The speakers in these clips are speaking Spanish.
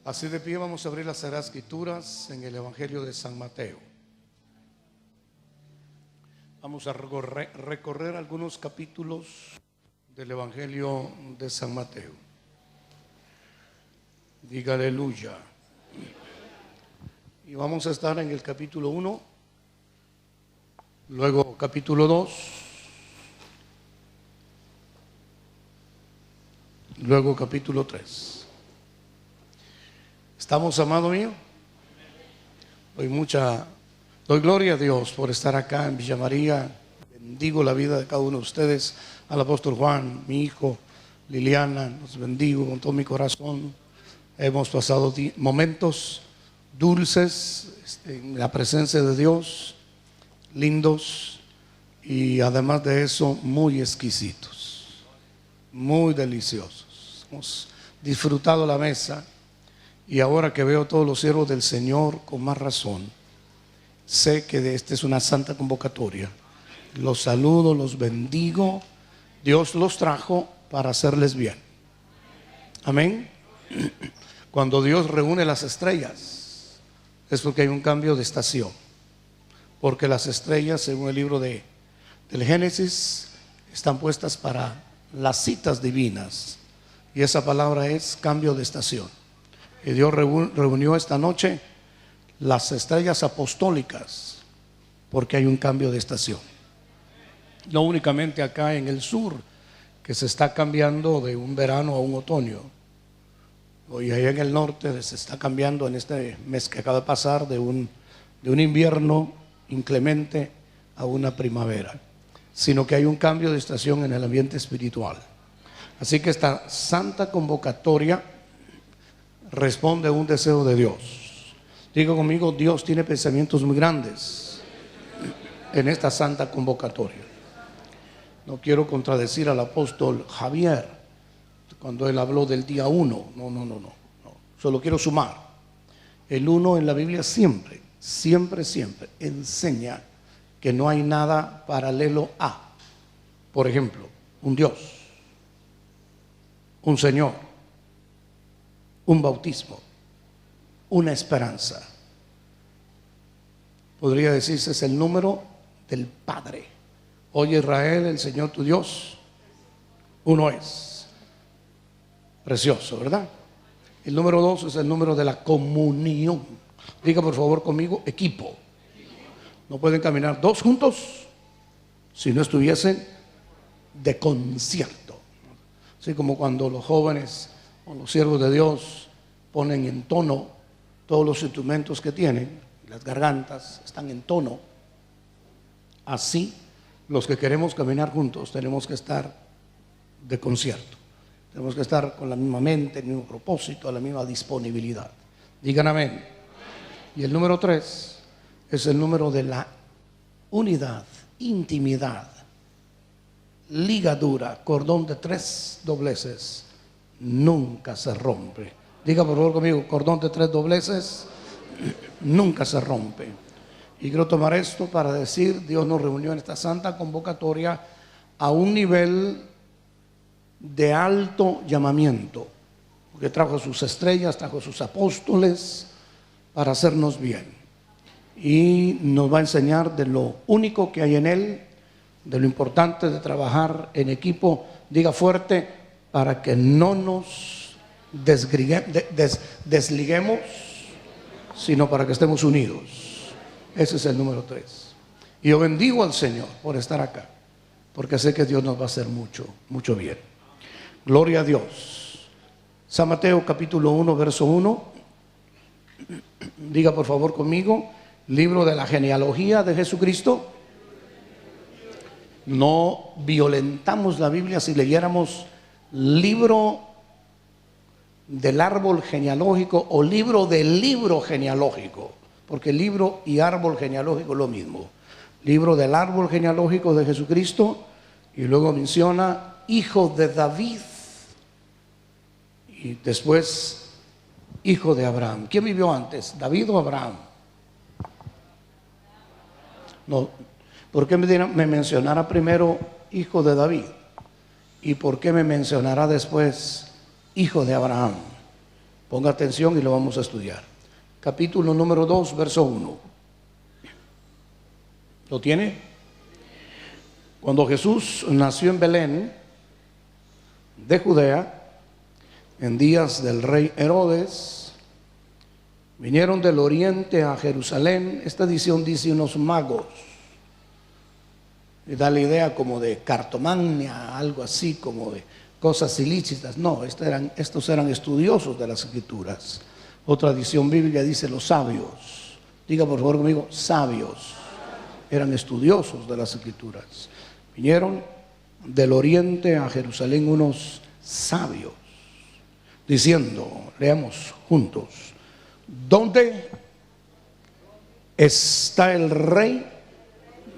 Así de pie vamos a abrir las Sagradas Escrituras en el Evangelio de San Mateo. Vamos a recorrer algunos capítulos del Evangelio de San Mateo. Diga aleluya. Y vamos a estar en el capítulo 1, luego capítulo 2, luego capítulo 3. ¿Estamos, amado mío? Doy gloria a Dios por estar acá en Villa María. Bendigo la vida de cada uno de ustedes. Al apóstol Juan, mi hijo, Liliana, los bendigo con todo mi corazón. Hemos pasado momentos dulces en la presencia de Dios, lindos y además de eso muy exquisitos, muy deliciosos. Hemos disfrutado la mesa. Y ahora que veo a todos los siervos del Señor, con más razón, sé que esta es una santa convocatoria. Los saludo, los bendigo. Dios los trajo para hacerles bien. Amén. Cuando Dios reúne las estrellas, es porque hay un cambio de estación. Porque las estrellas, según el libro del Génesis, están puestas para las citas divinas. Y esa palabra es cambio de estación. Y Dios reunió esta noche las estrellas apostólicas porque hay un cambio de estación. No únicamente acá en el sur, que se está cambiando de un verano a un otoño. Y allá en el norte se está cambiando en este mes que acaba de pasar de un invierno inclemente a una primavera. Sino que hay un cambio de estación en el ambiente espiritual. Así que esta santa convocatoria responde a un deseo de Dios. Diga conmigo, Dios tiene pensamientos muy grandes en esta santa convocatoria. No quiero contradecir al apóstol Javier cuando él habló del día 1. No. Solo quiero sumar. El 1 en la Biblia siempre enseña que no hay nada paralelo a, por ejemplo, un Dios, un Señor, un bautismo, una esperanza. Podría decirse es el número del Padre. Oye Israel, el Señor tu Dios, uno es. Precioso, ¿verdad? El número 2 es el número de la comunión. Diga por favor conmigo, equipo. No pueden caminar dos juntos si no estuviesen de concierto. Así como cuando los jóvenes o los siervos de Dios ponen en tono todos los instrumentos que tienen, las gargantas están en tono. Así, los que queremos caminar juntos tenemos que estar de concierto. Tenemos que estar con la misma mente, el mismo propósito, la misma disponibilidad. Digan amén. Y el número 3 es el número de la unidad, intimidad, ligadura, cordón de 3 dobleces. Nunca se rompe. Diga por favor conmigo, cordón de 3 dobleces nunca se rompe. Y quiero tomar esto para decir, Dios nos reunió en esta santa convocatoria a un nivel de alto llamamiento, porque trajo sus estrellas, trajo sus apóstoles para hacernos bien. Y nos va a enseñar de lo único que hay en Él, de lo importante de trabajar en equipo. Diga fuerte, para que no nos desliguemos, sino para que estemos unidos. Ese es el número 3. Y yo bendigo al Señor por estar acá, porque sé que Dios nos va a hacer mucho bien. Gloria a Dios. San Mateo capítulo 1, verso 1. Diga por favor conmigo, libro de la genealogía de Jesucristo. No violentamos la Biblia si leyéramos libro del árbol genealógico o libro del libro genealógico, porque libro y árbol genealógico es lo mismo. Libro del árbol genealógico de Jesucristo, y luego menciona hijo de David y después hijo de Abraham. ¿Quién vivió antes, David o Abraham? No. ¿Por qué me mencionará primero hijo de David? ¿Y por qué me mencionará después hijo de Abraham? Ponga atención y lo vamos a estudiar. Capítulo número 2, verso 1. ¿Lo tiene? Cuando Jesús nació en Belén de Judea, en días del rey Herodes, vinieron del oriente a Jerusalén. Esta edición dice unos magos, y da la idea como de cartomania, algo así como de cosas ilícitas. No, estos eran estudiosos de las Escrituras. Otra edición bíblica dice los sabios. Diga por favor conmigo, sabios. Eran estudiosos de las Escrituras. Vinieron del oriente a Jerusalén unos sabios, diciendo, leamos juntos, ¿dónde está el rey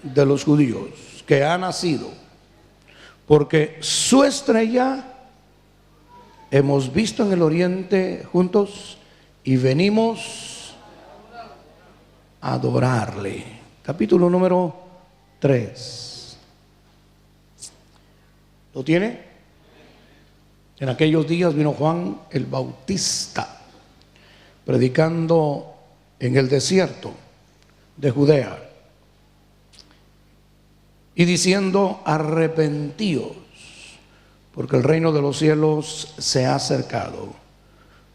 de los judíos que ha nacido? Porque su estrella hemos visto en el oriente juntos y venimos a adorarle. Capítulo número 3. ¿Lo tiene? En aquellos días vino Juan el Bautista predicando en el desierto de Judea y diciendo, arrepentíos, porque el reino de los cielos se ha acercado.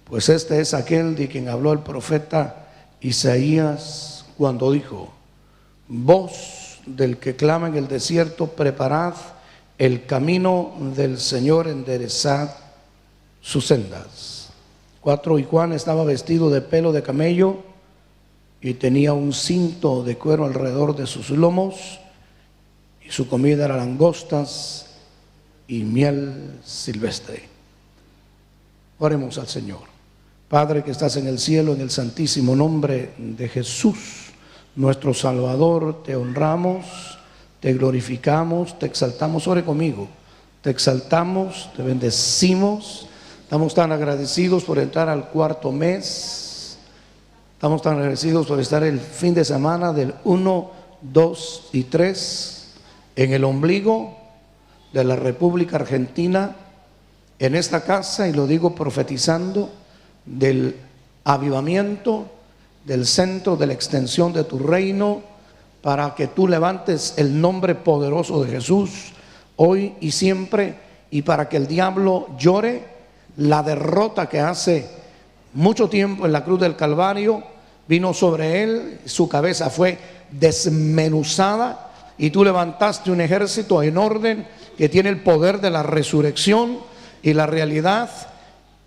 Pues este es aquel de quien habló el profeta Isaías cuando dijo, voz del que clama en el desierto, preparad el camino del Señor, enderezad sus sendas. 4. Y Juan estaba vestido de pelo de camello y tenía un cinto de cuero alrededor de sus lomos, y su comida era langostas y miel silvestre. Oremos al Señor. Padre que estás en el cielo, en el santísimo nombre de Jesús, nuestro Salvador, te honramos, te glorificamos, te exaltamos. Ore conmigo. Te exaltamos, te bendecimos. Estamos tan agradecidos por entrar al cuarto mes. Estamos tan agradecidos por estar el fin de semana del 1, 2 y 3 en el ombligo de la República Argentina, en esta casa, y lo digo profetizando, del avivamiento, del centro de la extensión de tu reino, para que tú levantes el nombre poderoso de Jesús hoy y siempre, y para que el diablo llore la derrota que hace mucho tiempo en la cruz del Calvario vino sobre él, su cabeza fue desmenuzada, y tú levantaste un ejército en orden que tiene el poder de la resurrección y la realidad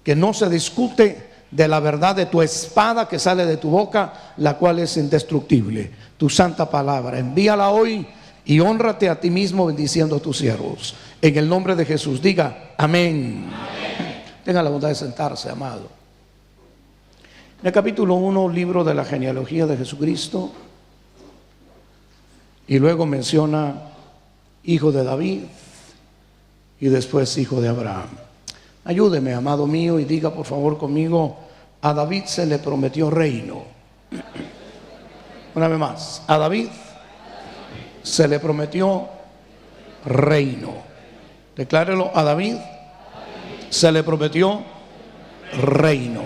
que no se discute de la verdad de tu espada que sale de tu boca, la cual es indestructible, tu santa palabra. Envíala hoy y hónrate a ti mismo bendiciendo a tus siervos. En el nombre de Jesús, diga amén. Amén. Tenga la bondad de sentarse, amado. En el capítulo 1, libro de la genealogía de Jesucristo, y luego menciona hijo de David y después hijo de Abraham. Ayúdeme, amado mío, y diga por favor conmigo, a David se le prometió reino. Una vez más, a David se le prometió reino. Declárelo, a David se le prometió reino.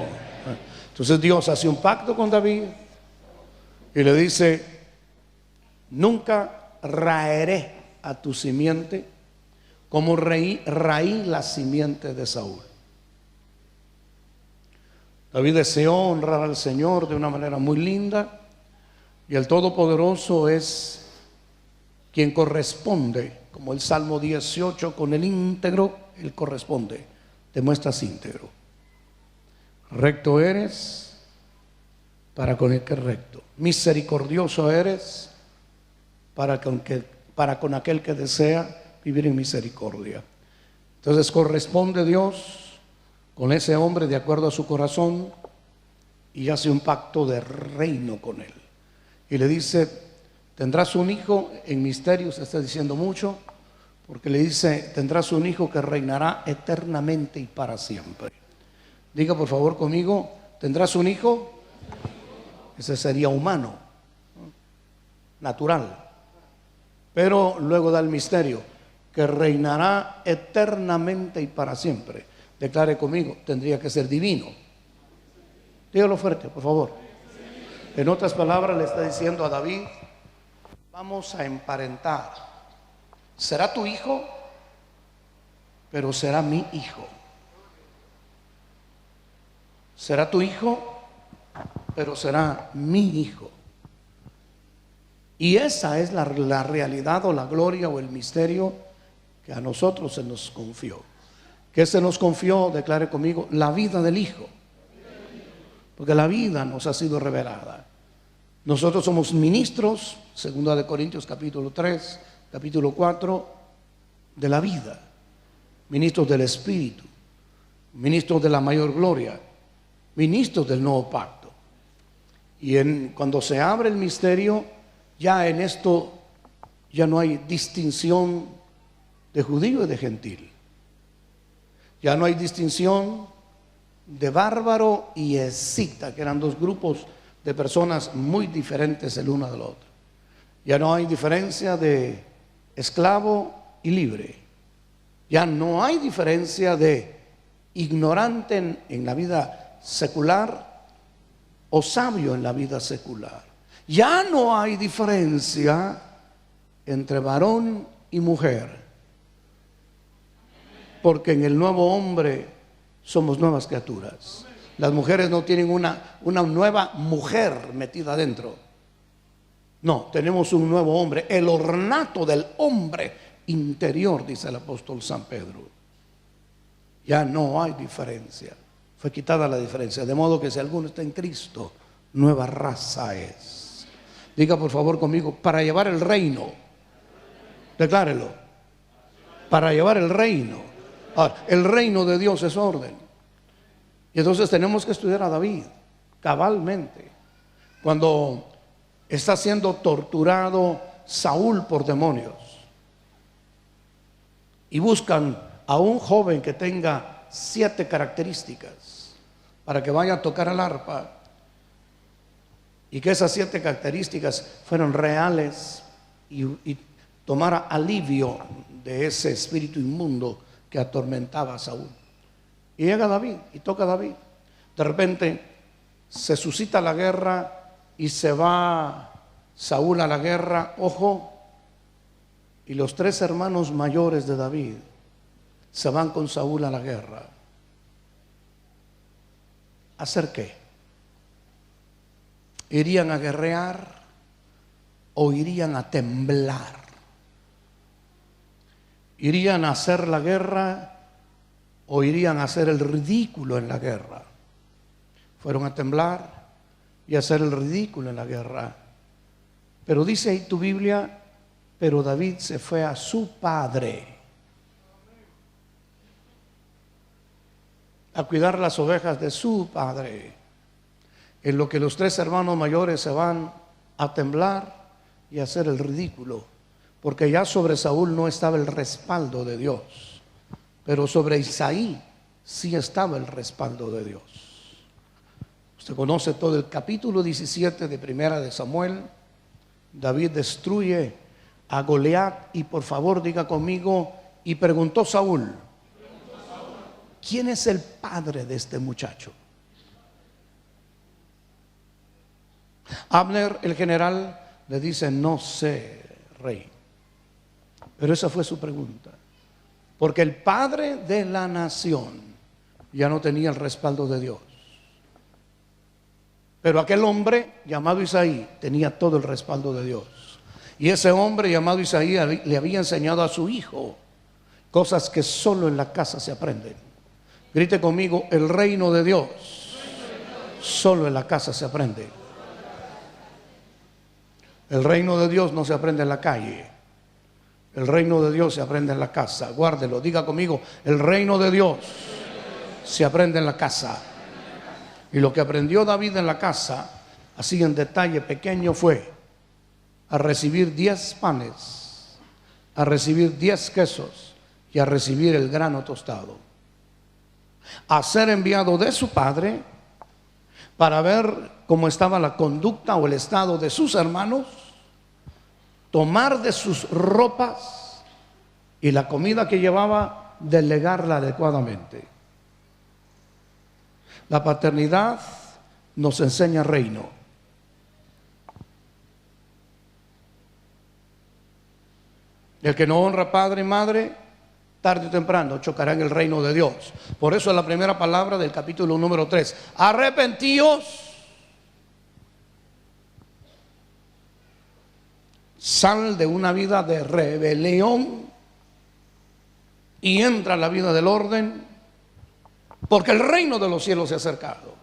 Entonces Dios hace un pacto con David y le dice, nunca raeré a tu simiente como raí la simiente de Saúl. David deseó honrar al Señor de una manera muy linda, y el Todopoderoso es quien corresponde, como el Salmo 18, con el íntegro, Él corresponde, te muestras íntegro. Recto eres para con el que es recto, misericordioso eres para con aquel que desea vivir en misericordia. Entonces corresponde Dios con ese hombre de acuerdo a su corazón y hace un pacto de reino con él. Y le dice, tendrás un hijo, en misterio se está diciendo mucho, porque le dice, tendrás un hijo que reinará eternamente y para siempre. Diga por favor conmigo, tendrás un hijo, ese sería humano, natural. Pero luego da el misterio, que reinará eternamente y para siempre. Declare conmigo, tendría que ser divino. Dígalo fuerte, por favor. En otras palabras, le está diciendo a David: vamos a emparentar. Será tu hijo, pero será mi hijo. Será tu hijo, pero será mi hijo. Y esa es la realidad o la gloria o el misterio que a nosotros se nos confió. ¿Qué se nos confió? Declare conmigo: la vida del Hijo. Porque la vida nos ha sido revelada. Nosotros somos ministros, 2 de Corintios capítulo 3, capítulo 4, de la vida. Ministros del Espíritu, ministros de la mayor gloria, ministros del nuevo pacto. Y cuando se abre el misterio, ya en esto ya no hay distinción de judío y de gentil. Ya no hay distinción de bárbaro y escita, que eran dos grupos de personas muy diferentes el uno del otro. Ya no hay diferencia de esclavo y libre. Ya no hay diferencia de ignorante en la vida secular o sabio en la vida secular. Ya no hay diferencia entre varón y mujer, porque en el nuevo hombre somos nuevas criaturas. Las mujeres no tienen una nueva mujer metida adentro. No, tenemos un nuevo hombre, el ornato del hombre interior, dice el apóstol San Pedro. Ya no hay diferencia. Fue quitada la diferencia. De modo que si alguno está en Cristo, nueva raza es. Diga por favor conmigo: para llevar el reino. Declárelo: para llevar el reino. Ahora, el reino de Dios es orden. Y entonces tenemos que estudiar a David cabalmente. Cuando está siendo torturado Saúl por demonios y buscan a un joven que tenga 7 características para que vaya a tocar el arpa, y que esas 7 características fueron reales y tomara alivio de ese espíritu inmundo que atormentaba a Saúl. Y llega David y toca a David. De repente se suscita la guerra y se va Saúl a la guerra. Ojo, y los 3 hermanos mayores de David se van con Saúl a la guerra. ¿A hacer qué? ¿Irían a guerrear o irían a temblar? ¿Irían a hacer la guerra o irían a hacer el ridículo en la guerra? Fueron a temblar y a hacer el ridículo en la guerra. Pero dice ahí tu Biblia: pero David se fue a su padre a cuidar las ovejas de su padre. En lo que los 3 hermanos mayores se van a temblar y a hacer el ridículo, porque ya sobre Saúl no estaba el respaldo de Dios, pero sobre Isaí sí estaba el respaldo de Dios. Usted conoce todo el capítulo 17 de Primera de Samuel. David destruye a Goliat y por favor diga conmigo: y preguntó Saúl: ¿quién es el padre de este muchacho? Abner, el general, le dice: no sé, rey. Pero esa fue su pregunta, porque el padre de la nación ya no tenía el respaldo de Dios. Pero aquel hombre llamado Isaí tenía todo el respaldo de Dios. Y ese hombre llamado Isaí le había enseñado a su hijo cosas que solo en la casa se aprenden. Grite conmigo: el reino de Dios solo en la casa se aprende. El reino de Dios no se aprende en la calle. El reino de Dios se aprende en la casa. Guárdelo, diga conmigo: el reino de Dios se aprende en la casa. Y lo que aprendió David en la casa, así en detalle pequeño, fue a recibir 10 panes, a recibir 10 quesos y a recibir el grano tostado. A ser enviado de su padre para ver cómo estaba la conducta o el estado de sus hermanos, tomar de sus ropas y la comida que llevaba, delegarla adecuadamente. La paternidad nos enseña reino. El que no honra padre y madre, tarde o temprano chocará en el reino de Dios. Por eso es la primera palabra del capítulo número 3. Arrepentíos. Sal de una vida de rebelión y entra a la vida del orden, porque el reino de los cielos se ha acercado.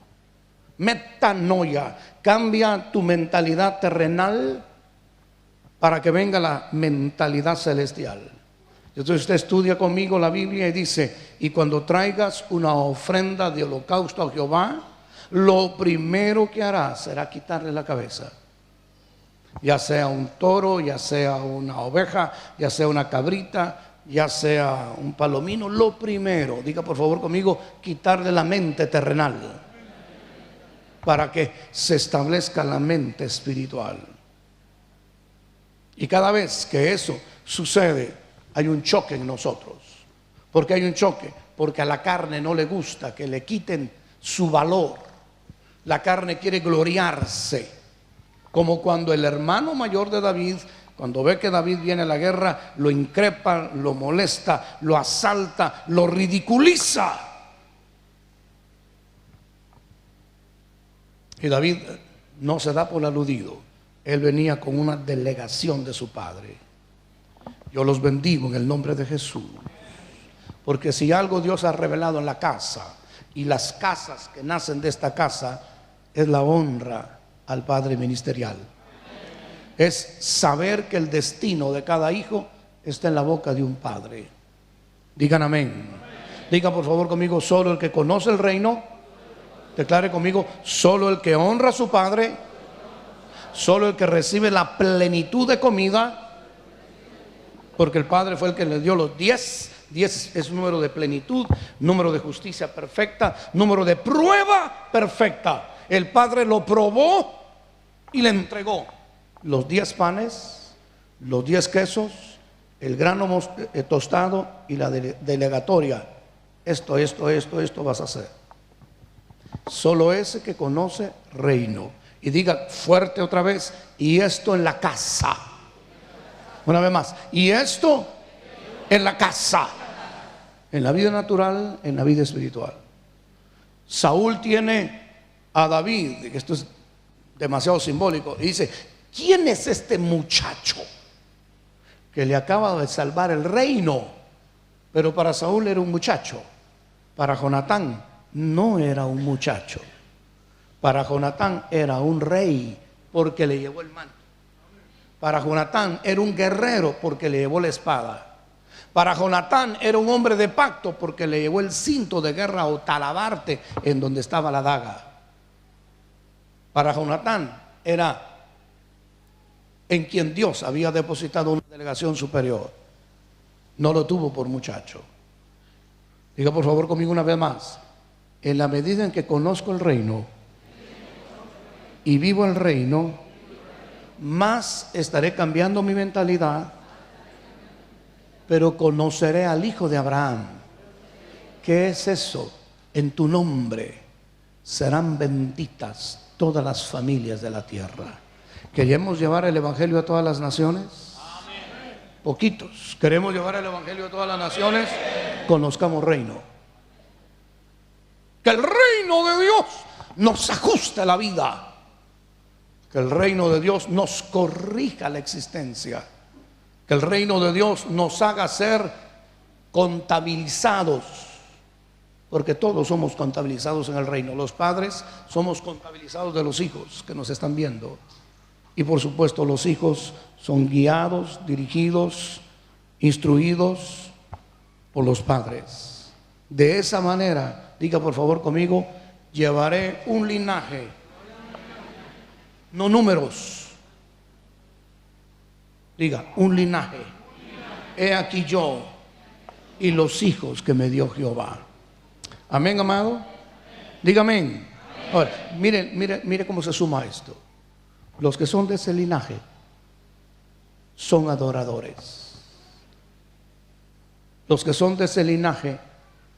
Metanoia, cambia tu mentalidad terrenal para que venga la mentalidad celestial. Entonces usted estudia conmigo la Biblia y dice: y cuando traigas una ofrenda de holocausto a Jehová, lo primero que harás será quitarle la cabeza. Ya sea un toro, ya sea una oveja, ya sea una cabrita, ya sea un palomino, lo primero, diga por favor conmigo, quitarle la mente terrenal para que se establezca la mente espiritual. Y cada vez que eso sucede, hay un choque en nosotros. ¿Por qué hay un choque? Porque a la carne no le gusta que le quiten su valor. La carne quiere gloriarse. Como cuando el hermano mayor de David, cuando ve que David viene a la guerra, lo increpa, lo molesta, lo asalta, lo ridiculiza. Y David no se da por aludido. Él venía con una delegación de su padre. Yo los bendigo en el nombre de Jesús. Porque si algo Dios ha revelado en la casa, y las casas que nacen de esta casa, es la honra al padre ministerial. Es saber que el destino de cada hijo está en la boca de un padre. Digan amén. Diga por favor conmigo: solo el que conoce el reino. Declare conmigo: solo el que honra a su padre, solo el que recibe la plenitud de comida, porque el padre fue el que le dio los 10. 10 es un número de plenitud, número de justicia perfecta, número de prueba perfecta. El padre lo probó y le entregó los 10 panes, los 10 quesos, el grano tostado y la delegatoria. Esto vas a hacer. Solo ese que conoce reino. Y diga fuerte otra vez: y esto en la casa. Una vez más: y esto en la casa. En la vida natural, en la vida espiritual. Saúl tiene a David, esto es demasiado simbólico, y dice: ¿quién es este muchacho que le acaba de salvar el reino? Pero para Saúl era un muchacho. Para Jonatán no era un muchacho. Para Jonatán era un rey, porque le llevó el manto. Para Jonatán era un guerrero, porque le llevó la espada. Para Jonatán era un hombre de pacto, porque le llevó el cinto de guerra o talabarte en donde estaba la daga. Para Jonatán era en quien Dios había depositado una delegación superior. No lo tuvo por muchacho. Diga por favor conmigo una vez más: en la medida en que conozco el reino y vivo el reino, más estaré cambiando mi mentalidad, pero conoceré al hijo de Abraham. ¿Qué es eso? En tu nombre serán benditas todas las familias de la tierra. ¿Queremos llevar el evangelio a todas las naciones? Poquitos. ¿Queremos llevar el evangelio a todas las naciones? Conozcamos reino. Que el reino de Dios nos ajuste la vida. Que el reino de Dios nos corrija la existencia. Que el reino de Dios nos haga ser contabilizados, porque todos somos contabilizados en el reino. Los padres somos contabilizados de los hijos que nos están viendo, y por supuesto los hijos son guiados, dirigidos, instruidos por los padres. De esa manera, diga por favor conmigo: llevaré un linaje, no números. Diga: un linaje. He aquí yo y los hijos que me dio Jehová. Amén, amado. Diga amén. Ahora, mire cómo se suma esto. Los que son de ese linaje son adoradores. Los que son de ese linaje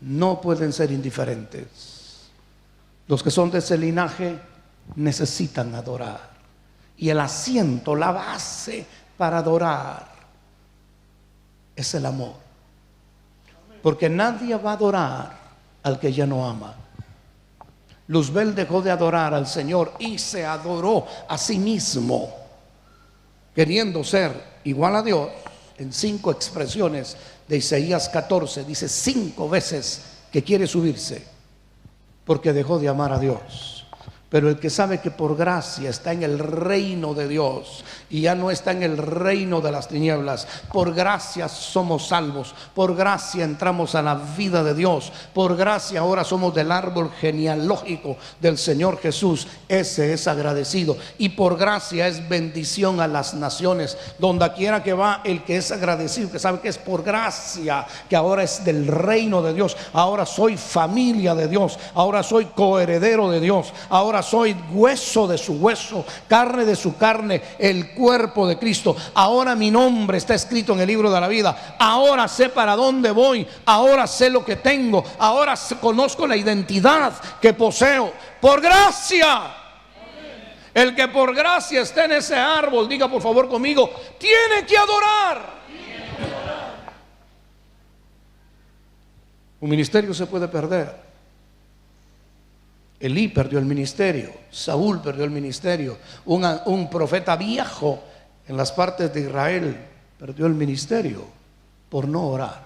no pueden ser indiferentes. Los que son de ese linaje necesitan adorar. Y el asiento, la base para adorar es el amor. Porque nadie va a adorar al que ya no ama. Luzbel dejó de adorar al Señor y se adoró a sí mismo, queriendo ser igual a Dios. En 5 expresiones de Isaías 14 dice 5 veces que quiere subirse porque dejó de amar a Dios. Pero el que sabe que por gracia está en el reino de Dios y ya no está en el reino de las tinieblas, por gracia somos salvos, por gracia entramos a la vida de Dios, por gracia ahora somos del árbol genealógico del Señor Jesús. Ese es agradecido, y por gracia es bendición a las naciones. Donde quiera que va el que es agradecido, que sabe que es por gracia, que ahora es del reino de Dios, ahora soy familia de Dios, ahora soy coheredero de Dios, ahora soy hueso de su hueso, carne de su carne, el cuerpo de Cristo. Ahora mi nombre está escrito en el libro de la vida. Ahora sé para dónde voy, ahora sé lo que tengo, ahora conozco la identidad que poseo por gracia. El que por gracia esté en ese árbol, diga por favor conmigo, tiene que adorar. Un ministerio se puede perder. Elí perdió el ministerio, Saúl perdió el ministerio, un profeta viejo en las partes de Israel perdió el ministerio por no orar.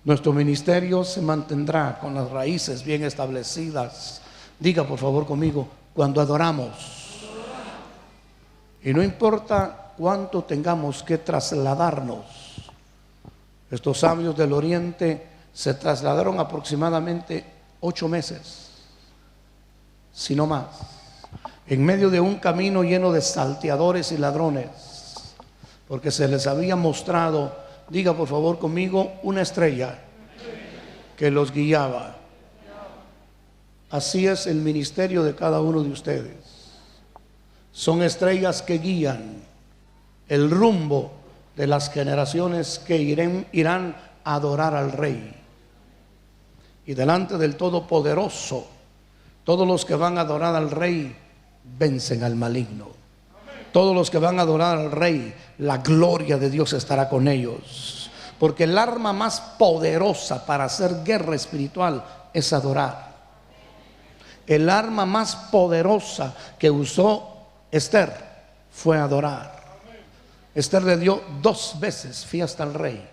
Nuestro ministerio se mantendrá con las raíces bien establecidas. Diga por favor conmigo, cuando adoramos. Y no importa cuánto tengamos que trasladarnos. Estos sabios del oriente se trasladaron aproximadamente 8 meses, si no más, en medio de un camino lleno de salteadores y ladrones, porque se les había mostrado, diga por favor conmigo, una estrella que los guiaba. Así es el ministerio de cada uno de ustedes. Son estrellas que guían el rumbo de las generaciones que irán a adorar al Rey. Y delante del Todopoderoso, todos los que van a adorar al Rey vencen al maligno. Todos los que van a adorar al Rey, la gloria de Dios estará con ellos. Porque el arma más poderosa para hacer guerra espiritual es adorar. El arma más poderosa que usó Esther fue adorar. Esther le dio 2 veces fiesta al rey.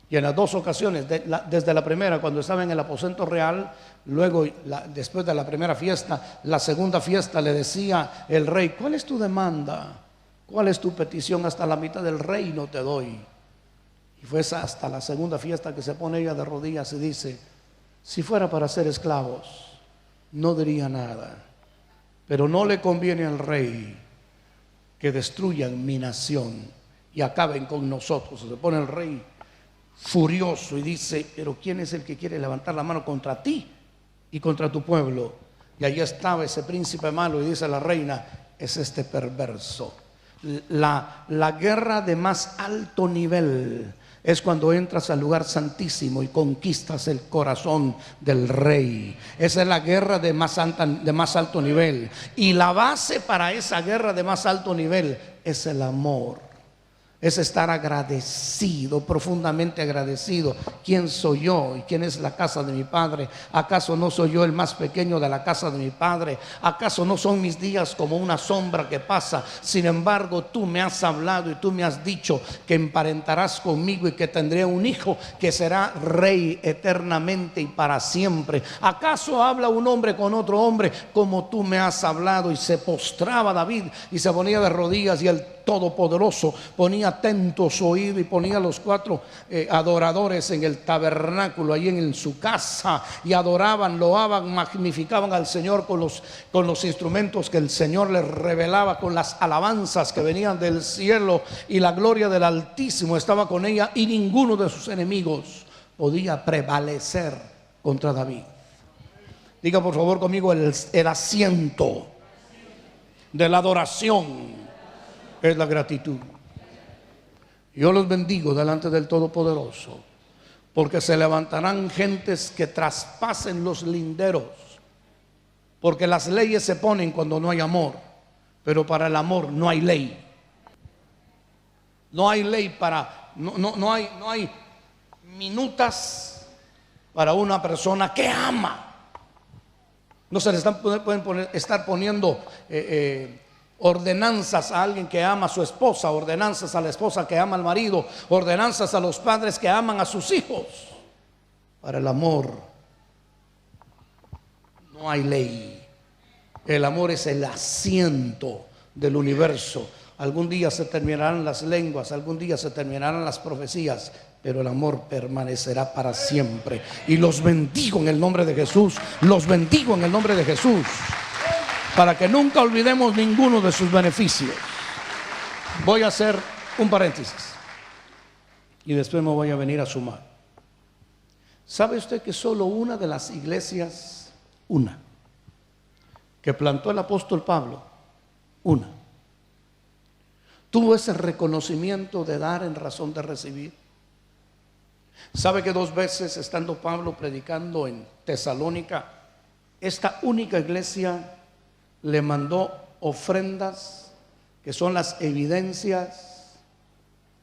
Y en las 2 ocasiones, desde la primera, cuando estaba en el aposento real, luego después de la primera fiesta, la segunda fiesta, le decía el rey: ¿cuál es tu demanda? ¿Cuál es tu petición? Hasta la mitad del reino te doy. Y fue hasta la segunda fiesta que se pone ella de rodillas y dice: si fuera para ser esclavos, no diría nada, pero no le conviene al rey que destruyan mi nación y acaben con nosotros. Se pone el rey furioso y dice: pero ¿quién es el que quiere levantar la mano contra ti y contra tu pueblo? Y allí estaba ese príncipe malo, y dice la reina: es este perverso. La guerra de más alto nivel es cuando entras al lugar santísimo y conquistas el corazón del rey. Esa es la guerra de más alto nivel. Y la base para esa guerra de más alto nivel es el amor. Es estar agradecido, profundamente agradecido. ¿Quién soy yo y quién es la casa de mi padre? ¿Acaso no soy yo el más pequeño de la casa de mi padre? ¿Acaso no son mis días como una sombra que pasa? Sin embargo, tú me has hablado y tú me has dicho que emparentarás conmigo y que tendré un hijo que será rey eternamente y para siempre. ¿Acaso habla un hombre con otro hombre como tú me has hablado? Y se postraba David y se ponía de rodillas, y el Todopoderoso ponía atento su oído y ponía los 4 adoradores en el tabernáculo, ahí en su casa, y adoraban, loaban, magnificaban al Señor con los instrumentos que el Señor les revelaba, con las alabanzas que venían del cielo, y la gloria del Altísimo estaba con ella, y ninguno de sus enemigos podía prevalecer contra David. Diga por favor conmigo, el asiento de la adoración es la gratitud. Yo los bendigo delante del Todopoderoso, porque se levantarán gentes que traspasen los linderos Porque las leyes se ponen cuando no hay amor, pero para el amor no hay ley. No hay ley para, no hay minutas para una persona que ama. No se le pueden estar poniendo ordenanzas a alguien que ama a su esposa, ordenanzas a la esposa que ama al marido, ordenanzas a los padres que aman a sus hijos. Para el amor no hay ley. El amor es el asiento del universo. Algún día se terminarán las lenguas, algún día se terminarán las profecías, pero el amor permanecerá para siempre. Y los bendigo en el nombre de Jesús, los bendigo en el nombre de Jesús, para que nunca olvidemos ninguno de sus beneficios. Voy a hacer un paréntesis y después me voy a venir a sumar. ¿Sabe usted que solo una de las iglesias, una, que plantó el apóstol Pablo, una, tuvo ese reconocimiento de dar en razón de recibir? ¿Sabe que 2 veces estando Pablo predicando en Tesalónica, esta única iglesia le mandó ofrendas que son las evidencias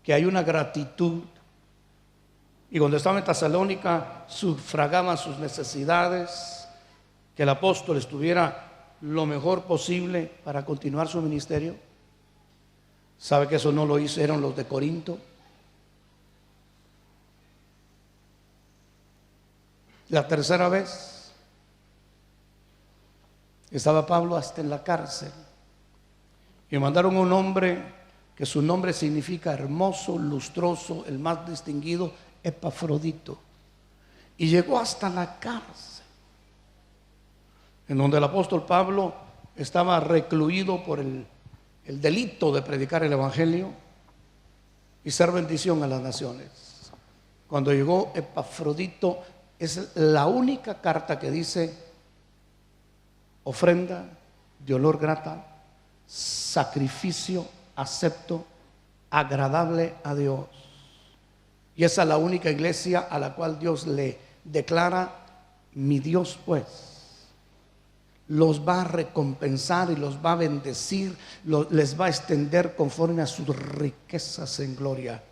que hay una gratitud? Y cuando estaba en Tesalónica sufragaban sus necesidades, que el apóstol estuviera lo mejor posible para continuar su ministerio. ¿Sabe que eso no lo hicieron los de Corinto? La tercera vez estaba Pablo hasta en la cárcel y mandaron a un hombre que su nombre significa hermoso, lustroso, el más distinguido, Epafrodito, y llegó hasta la cárcel, en donde el apóstol Pablo estaba recluido por el delito de predicar el evangelio y ser bendición a las naciones. Cuando llegó Epafrodito, es la única carta que dice ofrenda de olor grata, sacrificio acepto, agradable a Dios. Y esa es la única iglesia a la cual Dios le declara: mi Dios pues los va a recompensar y los va a bendecir, les va a extender conforme a sus riquezas en gloria.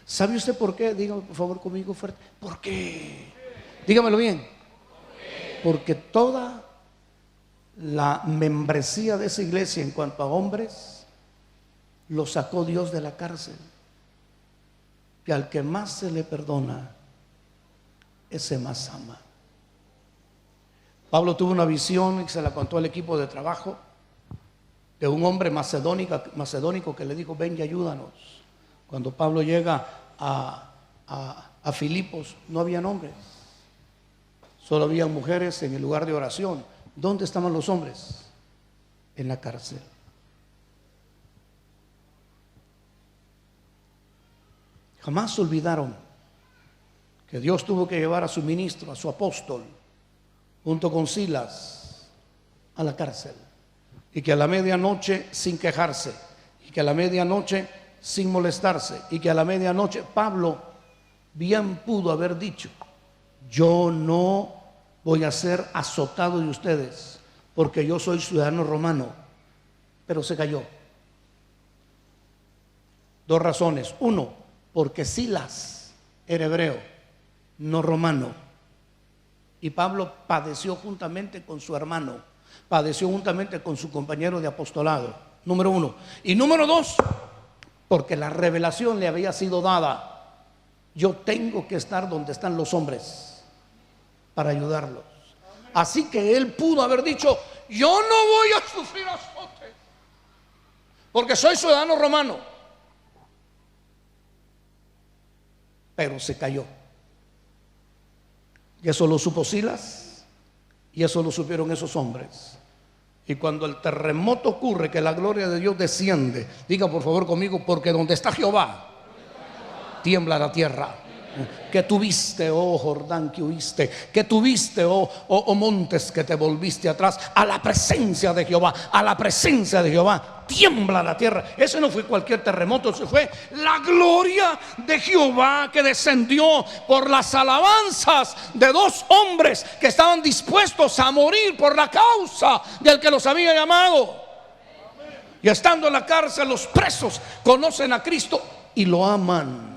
¿Sabe usted por qué? Dígame por favor conmigo fuerte. ¿Por qué? Dígamelo bien. Porque toda la membresía de esa iglesia en cuanto a hombres lo sacó Dios de la cárcel. Que al que más se le perdona, ese más ama. Pablo tuvo una visión y se la contó al equipo de trabajo de un hombre macedónico que le dijo: ven y ayúdanos. Cuando Pablo llega a Filipos, no había hombres, solo había mujeres en el lugar de oración. ¿Dónde estaban los hombres? En la cárcel. Jamás olvidaron que Dios tuvo que llevar a su ministro, a su apóstol, junto con Silas, a la cárcel, y que a la medianoche, sin quejarse, y que a la medianoche, sin molestarse, y que a la medianoche Pablo bien pudo haber dicho: yo no voy a ser azotado de ustedes porque yo soy ciudadano romano. Pero se cayó. 2 razones. 1, porque Silas era hebreo, no romano, y Pablo padeció juntamente con su hermano, padeció juntamente con su compañero de apostolado. Número 1. Y número 2, porque la revelación le había sido dada: yo tengo que estar donde están los hombres para ayudarlos. Así que él pudo haber dicho: yo no voy a sufrir azote porque soy ciudadano romano. Pero se cayó. Y eso lo supo Silas, y eso lo supieron esos hombres. Y cuando el terremoto ocurre, que la gloria de Dios desciende, diga por favor conmigo: porque donde está Jehová, tiembla la tierra. Que tuviste, oh Jordán, que huiste, que tuviste, oh montes, que te volviste atrás a la presencia de Jehová, a la presencia de Jehová. Tiembla la tierra. Ese no fue cualquier terremoto, eso fue la gloria de Jehová que descendió por las alabanzas de dos hombres que estaban dispuestos a morir por la causa del que los había llamado. Y estando en la cárcel, los presos conocen a Cristo y lo aman.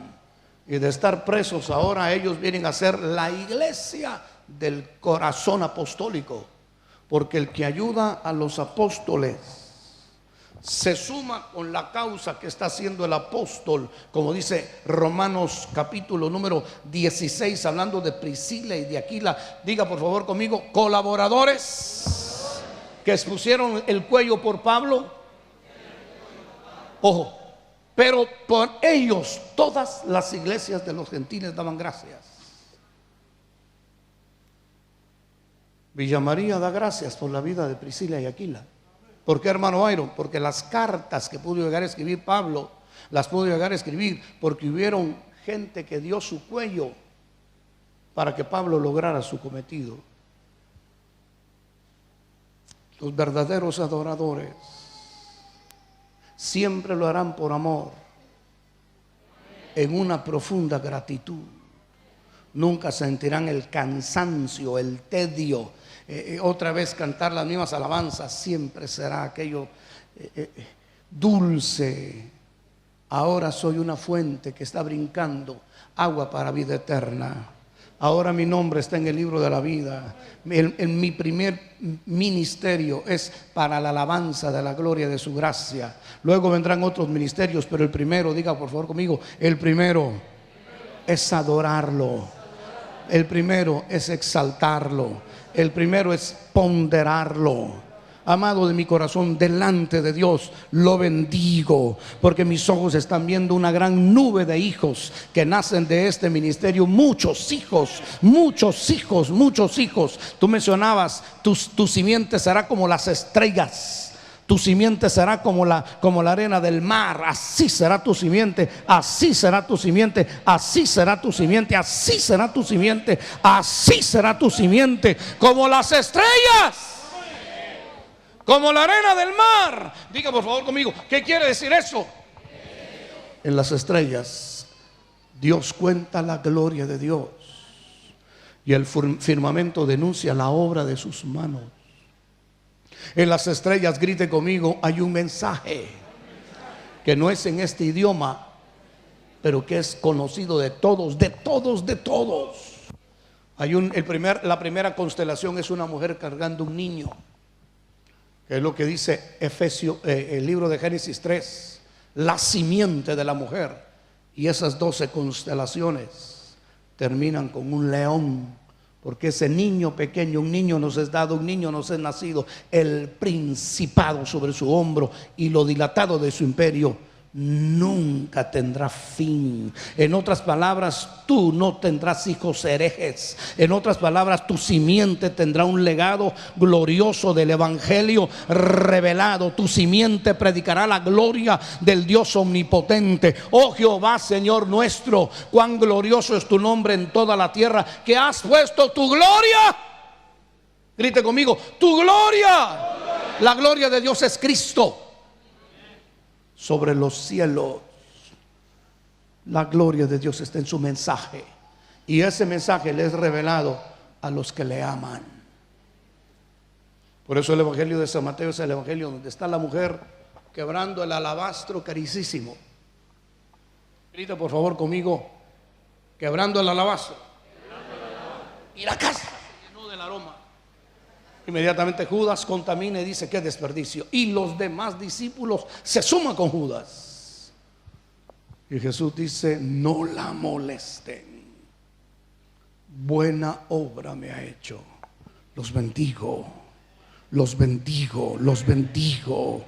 Y de estar presos, ahora ellos vienen a ser la iglesia del corazón apostólico. Porque el que ayuda a los apóstoles se suma con la causa que está haciendo el apóstol, como dice Romanos capítulo número 16, hablando de Priscila y de Aquila. Diga por favor conmigo: colaboradores que expusieron el cuello por Pablo. Ojo, pero por ellos todas las iglesias de los gentiles daban gracias. Villa María da gracias por la vida de Priscila y Aquila. ¿Por qué, hermano Byron? Porque las cartas que pudo llegar a escribir Pablo, las pudo llegar a escribir porque hubieron gente que dio su cuello para que Pablo lograra su cometido. Los verdaderos adoradores siempre lo harán por amor, en una profunda gratitud. Nunca sentirán el cansancio, el tedio. Otra vez cantar las mismas alabanzas. Siempre será aquello dulce. Ahora soy una fuente que está brincando agua para vida eterna. Ahora mi nombre está en el libro de la vida. En mi primer ministerio es para la alabanza de la gloria de su gracia. Luego vendrán otros ministerios, pero el primero, diga por favor conmigo, el primero es adorarlo. El primero es exaltarlo. El primero es ponderarlo. Amado de mi corazón, delante de Dios lo bendigo, porque mis ojos están viendo una gran nube de hijos que nacen de este ministerio. Muchos hijos, muchos hijos, muchos hijos. Tú mencionabas, tu simiente será como las estrellas. Tu simiente será como la arena del mar. Así será tu simiente, así será tu simiente, así será tu simiente, así será tu simiente, así será tu simiente, como las estrellas, como la arena del mar. Diga por favor conmigo, ¿qué quiere decir eso? En las estrellas Dios cuenta la gloria de Dios, y el firmamento denuncia la obra de sus manos. En las estrellas, grite conmigo, hay un mensaje que no es en este idioma, pero que es conocido de todos, de todos, de todos. La primera constelación es una mujer cargando un niño, que es lo que dice el libro de Génesis 3, la simiente de la mujer. Y esas 12 constelaciones terminan con un león. Porque ese niño pequeño, un niño nos es dado, un niño nos es nacido, el principado sobre su hombro, y lo dilatado de su imperio nunca tendrá fin. En otras palabras, tú no tendrás hijos herejes. En otras palabras, tu simiente tendrá un legado glorioso del evangelio revelado. Tu simiente predicará la gloria del Dios omnipotente. Oh Jehová, Señor nuestro, cuán glorioso es tu nombre en toda la tierra, que has puesto tu gloria. Grite conmigo, tu gloria. La gloria de Dios es Cristo sobre los cielos. La gloria de Dios está en su mensaje, y ese mensaje le es revelado a los que le aman. Por eso el evangelio de San Mateo es el evangelio donde está la mujer quebrando el alabastro carísimo. Grita por favor conmigo, quebrando el alabastro. Y la casa se llenó del aroma. Inmediatamente Judas contamina y dice: qué desperdicio. Y los demás discípulos se suman con Judas. Y Jesús dice: no la molesten, buena obra me ha hecho. Los bendigo, los bendigo, los bendigo,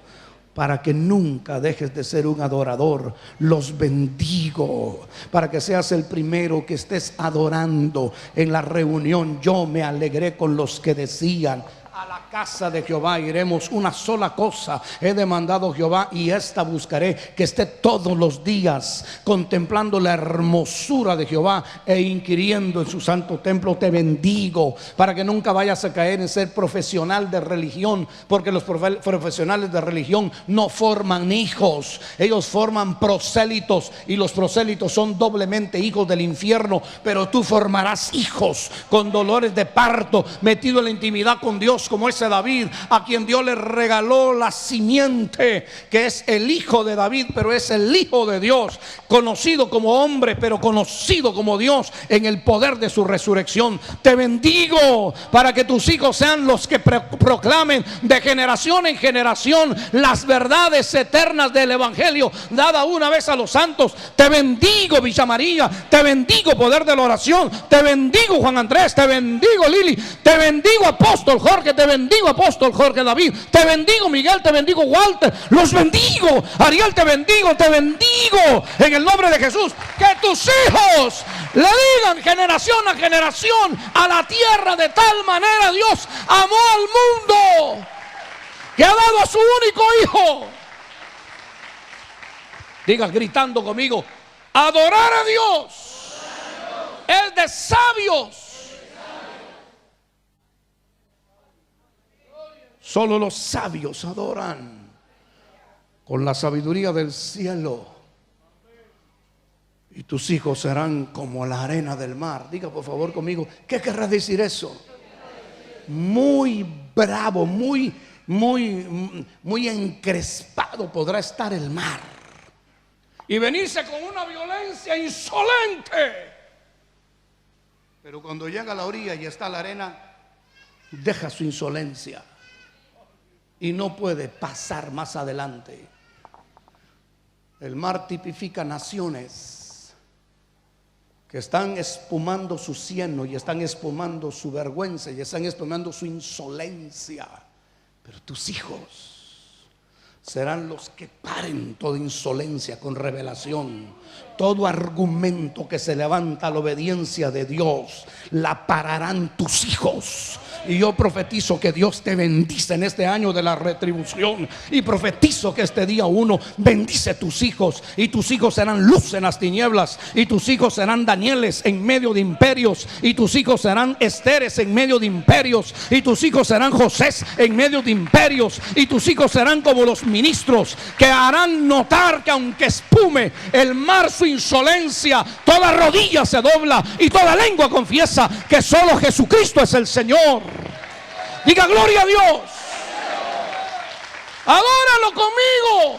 para que nunca dejes de ser un adorador. Los bendigo para que seas el primero que estés adorando en la reunión. Yo me alegré con los que decían: a la casa de Jehová iremos, una sola cosa he demandado Jehová, y esta buscaré, que esté todos los días contemplando la hermosura de Jehová e inquiriendo en su santo templo. Te bendigo para que nunca vayas a caer en ser profesional de religión, porque los profesionales de religión no forman hijos, ellos forman prosélitos, y los prosélitos son doblemente hijos del infierno. Pero tú formarás hijos con dolores de parto, metido en la intimidad con Dios, como ese David, a quien Dios le regaló la simiente, que es el hijo de David, pero es el hijo de Dios, conocido como hombre, pero conocido como Dios en el poder de su resurrección. Te bendigo para que tus hijos sean los que proclamen de generación en generación las verdades eternas del evangelio dada una vez a los santos. Te bendigo, Villa María, te bendigo, poder de la oración, te bendigo, Juan Andrés, te bendigo, Lili, te bendigo, apóstol Jorge, te bendigo, apóstol Jorge David, te bendigo, Miguel, te bendigo, Walter, los bendigo, Ariel, te bendigo en el nombre de Jesús. Que tus hijos le digan generación a generación a la tierra: de tal manera Dios amó al mundo que ha dado a su único hijo. Diga gritando conmigo: adorar a Dios es de sabios. Solo los sabios adoran con la sabiduría del cielo. Y tus hijos serán como la arena del mar. Diga por favor conmigo, ¿qué querrá decir eso? Muy bravo, muy encrespado podrá estar el mar y venirse con una violencia insolente. Pero cuando llega a la orilla y está la arena, deja su insolencia y no puede pasar más adelante. El mar tipifica naciones que están espumando su cieno, y están espumando su vergüenza, y están espumando su insolencia. Pero tus hijos serán los que paren toda insolencia con revelación. Todo argumento que se levanta a la obediencia de Dios, la pararán tus hijos. Y yo profetizo que Dios te bendice en este año de la retribución, y profetizo que este día 1 bendice tus hijos, y tus hijos serán luz en las tinieblas, y tus hijos serán Danieles en medio de imperios, y tus hijos serán Esteres en medio de imperios, y tus hijos serán Josés en medio de imperios, y tus hijos serán como los ministros que harán notar que aunque espume el mar su insolencia, toda rodilla se dobla y toda lengua confiesa que solo Jesucristo es el Señor. Diga gloria a Dios. Adóralo conmigo.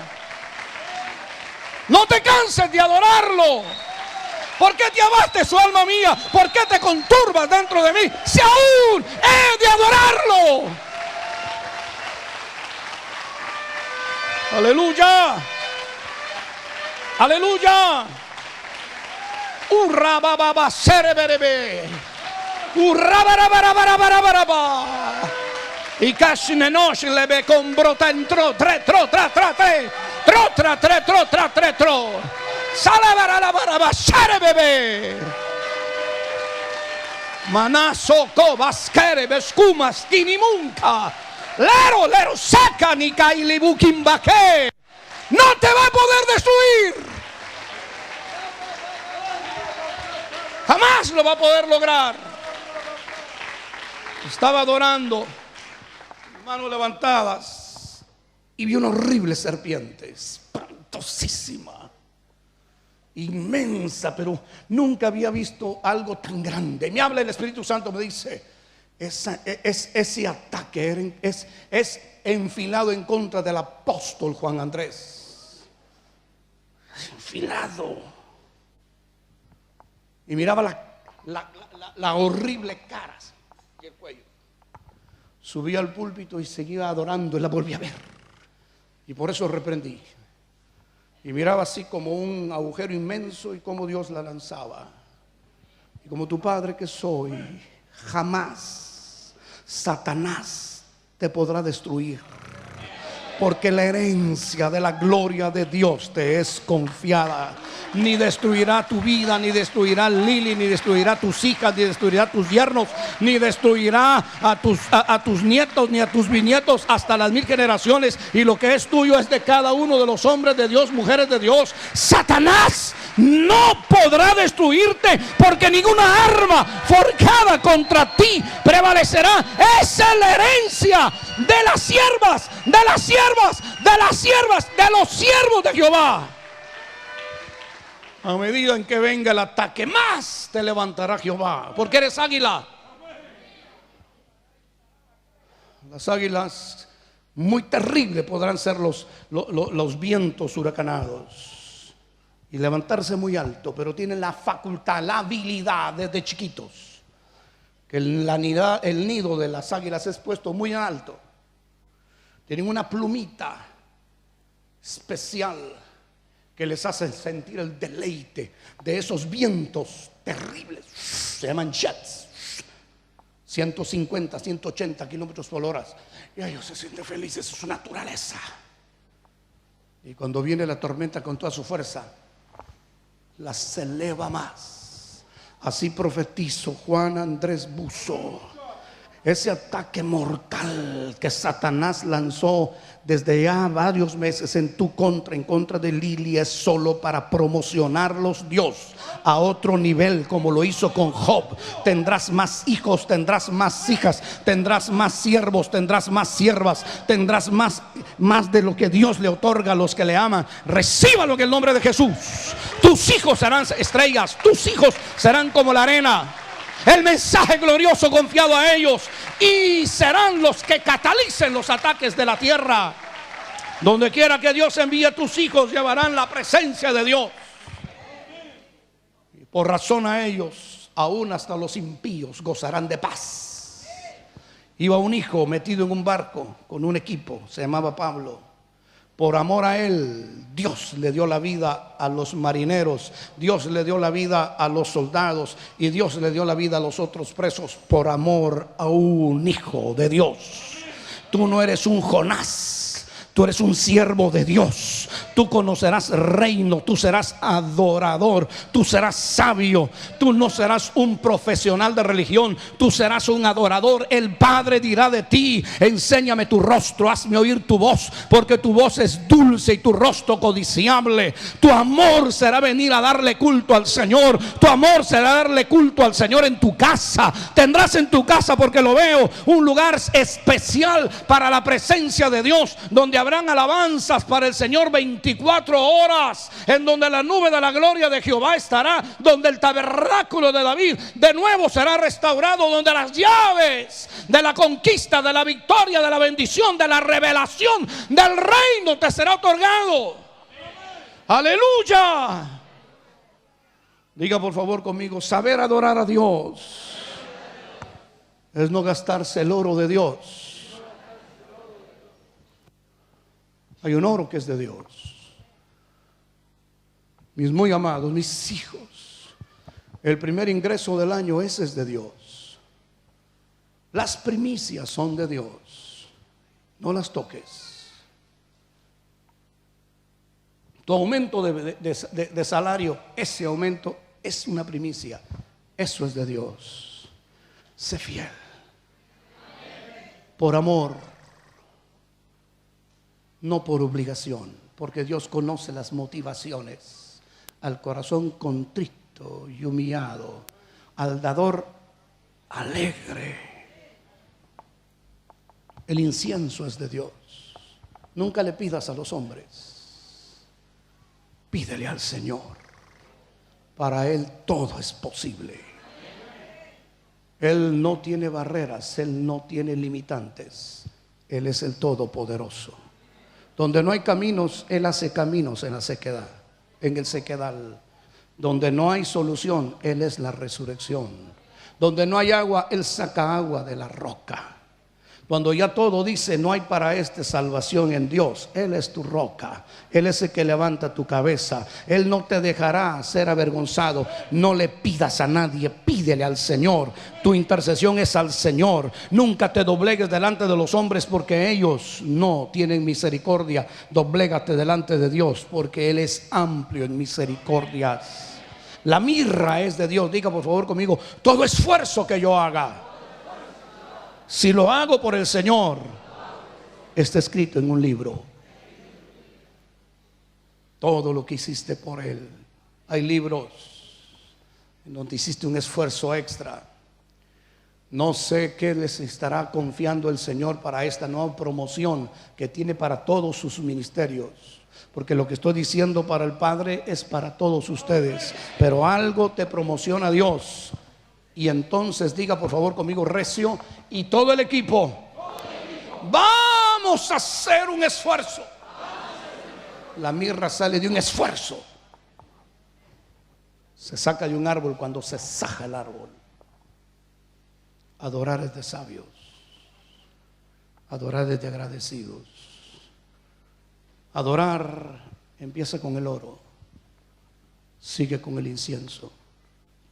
No te canses de adorarlo. ¿Por qué te abaste, su alma mía? ¿Por qué te conturbas dentro de mí? Si aún he de adorarlo. Aleluya. Aleluya. Urra baba sereberebe. Urra barabarabarabarabaraba. Y casi nenosh lebe con brota entró tre tro tra tra tre tro tra tre tro tra tre tro. Salabarabaraba serebebe. Manaso kobaskere beskumas kinimunka. Lero saca ni kailibukimbake. No te va a poder destruir. Jamás lo va a poder lograr. Estaba adorando, manos levantadas, y vi una horrible serpiente, espantosísima, inmensa, pero nunca había visto algo tan grande. Me habla el Espíritu Santo, me dice: ese ataque es enfilado en contra del apóstol Juan Andrés. Enfilado. Y miraba la horrible cara y el cuello. Subía al púlpito y seguía adorando, y la volví a ver. Y por eso reprendí. Y miraba así como un agujero inmenso, y como Dios la lanzaba. Y como tu Padre que soy, jamás Satanás te podrá destruir. porque la herencia de la gloria de Dios te es confiada. Ni destruirá tu vida, ni destruirá Lili, ni destruirá tus hijas, ni destruirá tus yernos, ni destruirá a tus nietos, ni a tus bisnietos, hasta las 1000 generaciones. Y lo que es tuyo es de cada uno de los hombres de Dios, mujeres de Dios. Satanás no podrá destruirte, porque ninguna arma forjada contra ti prevalecerá. Esa es la herencia de las siervas, de las siervas, de las siervas, de los siervos de Jehová. A medida en que venga el ataque, más te levantará Jehová, porque eres águila. Las águilas, muy terribles podrán ser los vientos huracanados y levantarse muy alto, pero tienen la facultad, la habilidad desde chiquitos, que el nido de las águilas es puesto muy en alto. Tienen una plumita especial que les hace sentir el deleite de esos vientos terribles. Se llaman jets, 150, 180 kilómetros por hora. Y ellos se sienten felices, es su naturaleza. Y cuando viene la tormenta con toda su fuerza, las eleva más. Así profetizo Juan Andrés Buzo. Ese ataque mortal que Satanás lanzó desde ya varios meses en tu contra, en contra de Lili, es solo para promocionarlos Dios a otro nivel, como lo hizo con Job. Tendrás más hijos, tendrás más hijas, tendrás más siervos, tendrás más siervas, tendrás más de lo que Dios le otorga a los que le aman. Recíbalo en el nombre de Jesús. Tus hijos serán estrellas, tus hijos serán como la arena. El mensaje glorioso confiado a ellos, y serán los que catalicen los ataques de la tierra. Donde quiera que Dios envíe a tus hijos, llevarán la presencia de Dios. Y por razón a ellos, aún hasta los impíos gozarán de paz. Iba un hijo metido en un barco con un equipo, se llamaba Pablo. Por amor a él, Dios le dio la vida a los marineros, Dios le dio la vida a los soldados, y Dios le dio la vida a los otros presos, por amor a un hijo de Dios. Tú no eres un Jonás, tú eres un siervo de Dios. Tú conocerás reino, tú serás adorador, tú serás sabio, tú no serás un profesional de religión, tú serás un adorador. El Padre dirá de ti: enséñame tu rostro, hazme oír tu voz, porque tu voz es dulce y tu rostro codiciable. Tu amor será venir a darle culto al Señor, tu amor será darle culto al Señor en tu casa. Tendrás en tu casa, porque lo veo, un lugar especial para la presencia de Dios, donde habrán alabanzas para el Señor 24 horas, en donde la nube de la gloria de Jehová estará, donde el tabernáculo de David de nuevo será restaurado, donde las llaves de la conquista, de la victoria, de la bendición, de la revelación del reino te será otorgado. Aleluya. Diga por favor conmigo: saber adorar a Dios es no gastarse el oro de Dios. Hay un oro que es de Dios. Mis muy amados, mis hijos, el primer ingreso del año, ese es de Dios. Las primicias son de Dios. No las toques. Tu aumento de salario, ese aumento es una primicia. Eso es de Dios. Sé fiel. Por amor, no por obligación, porque Dios conoce las motivaciones. Al corazón contrito y humillado, al dador alegre. El incienso es de Dios. Nunca le pidas a los hombres, pídele al Señor. Para Él todo es posible. Él no tiene barreras, Él no tiene limitantes. Él es el Todopoderoso. Donde no hay caminos, Él hace caminos en la sequedad, en el sequedal. Donde no hay solución, Él es la resurrección. Donde no hay agua, Él saca agua de la roca. Cuando ya todo dice no hay para este salvación en Dios, Él es tu roca, Él es el que levanta tu cabeza, Él no te dejará ser avergonzado. No le pidas a nadie, pídele al Señor. Tu intercesión es al Señor. Nunca te doblegues delante de los hombres, porque ellos no tienen misericordia. Doblégate delante de Dios, porque Él es amplio en misericordias. La mirra es de Dios. Diga por favor conmigo: todo esfuerzo que yo haga, si lo hago por el Señor, está escrito en un libro. Todo lo que hiciste por Él. Hay libros en donde hiciste un esfuerzo extra. No sé qué les estará confiando el Señor para esta nueva promoción que tiene para todos sus ministerios, porque lo que estoy diciendo para el Padre es para todos ustedes. Pero algo te promociona Dios. Y entonces diga por favor conmigo recio: y todo el equipo, vamos a hacer un esfuerzo. La mirra sale de un esfuerzo. Se saca de un árbol cuando se saja el árbol. Adorar es de sabios. Adorar es de agradecidos. Adorar empieza con el oro, sigue con el incienso,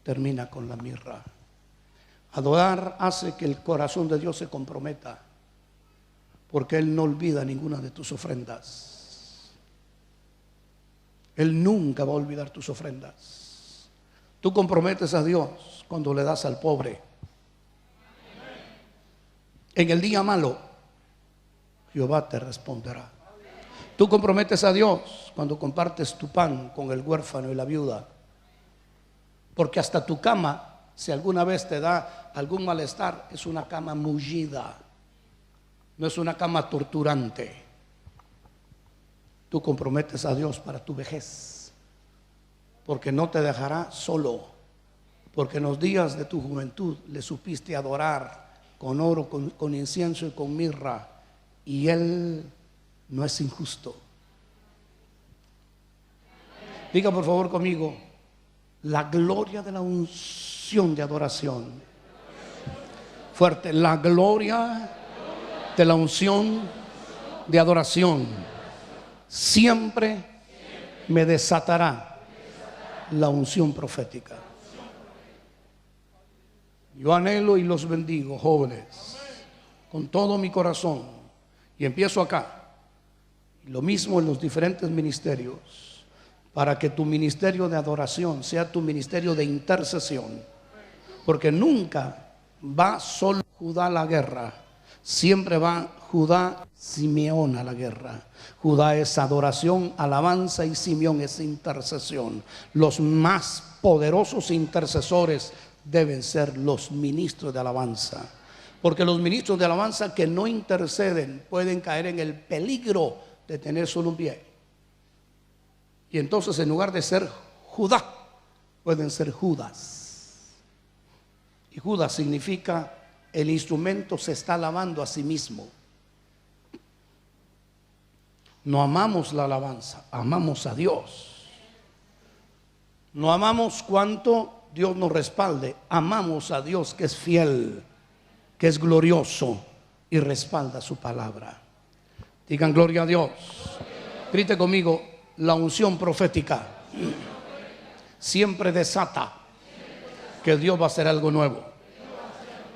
termina con la mirra. Adorar hace que el corazón de Dios se comprometa, porque Él no olvida ninguna de tus ofrendas. Él nunca va a olvidar tus ofrendas. Tú comprometes a Dios cuando le das al pobre. En el día malo, Jehová te responderá. Tú comprometes a Dios cuando compartes tu pan con el huérfano y la viuda. Porque hasta tu cama, si alguna vez te da algún malestar, es una cama mullida, no es una cama torturante. Tú comprometes a Dios para tu vejez, porque no te dejará solo, porque en los días de tu juventud le supiste adorar con oro, con incienso y con mirra, y Él no es injusto. Diga por favor conmigo: la gloria de la unción de adoración. Fuerte: la gloria de la unción de adoración siempre me desatará la unción profética. Yo anhelo y los bendigo, jóvenes, con todo mi corazón. Y empiezo acá. Y lo mismo en los diferentes ministerios, para que tu ministerio de adoración sea tu ministerio de intercesión. Porque nunca va solo Judá a la guerra, siempre va Judá, Simeón a la guerra. Judá es adoración, alabanza, y Simeón es intercesión. Los más poderosos intercesores deben ser los ministros de alabanza, porque los ministros de alabanza que no interceden pueden caer en el peligro de tener solo un pie. Y entonces, en lugar de ser Judá, pueden ser Judas. Y Judas significa el instrumento se está alabando a sí mismo. No amamos la alabanza, amamos a Dios. No amamos cuanto Dios nos respalde, amamos a Dios que es fiel, que es glorioso y respalda su palabra. Digan gloria a Dios. Grite conmigo: la unción profética siempre desata que Dios va a hacer algo nuevo.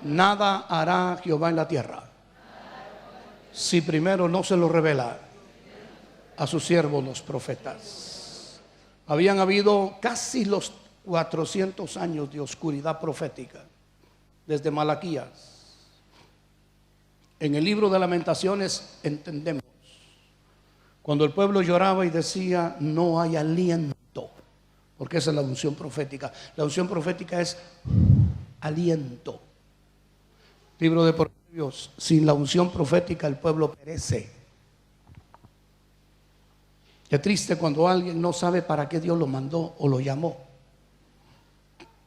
Nada hará Jehová en la tierra si primero no se lo revela a sus siervos los profetas. Habían habido casi los 400 años de oscuridad profética desde Malaquías. En el libro de Lamentaciones entendemos cuando el pueblo lloraba y decía no hay aliento, porque esa es la unción profética. La unción profética es aliento. Libro de Proverbios: sin la unción profética el pueblo perece. Qué triste cuando alguien no sabe para qué Dios lo mandó o lo llamó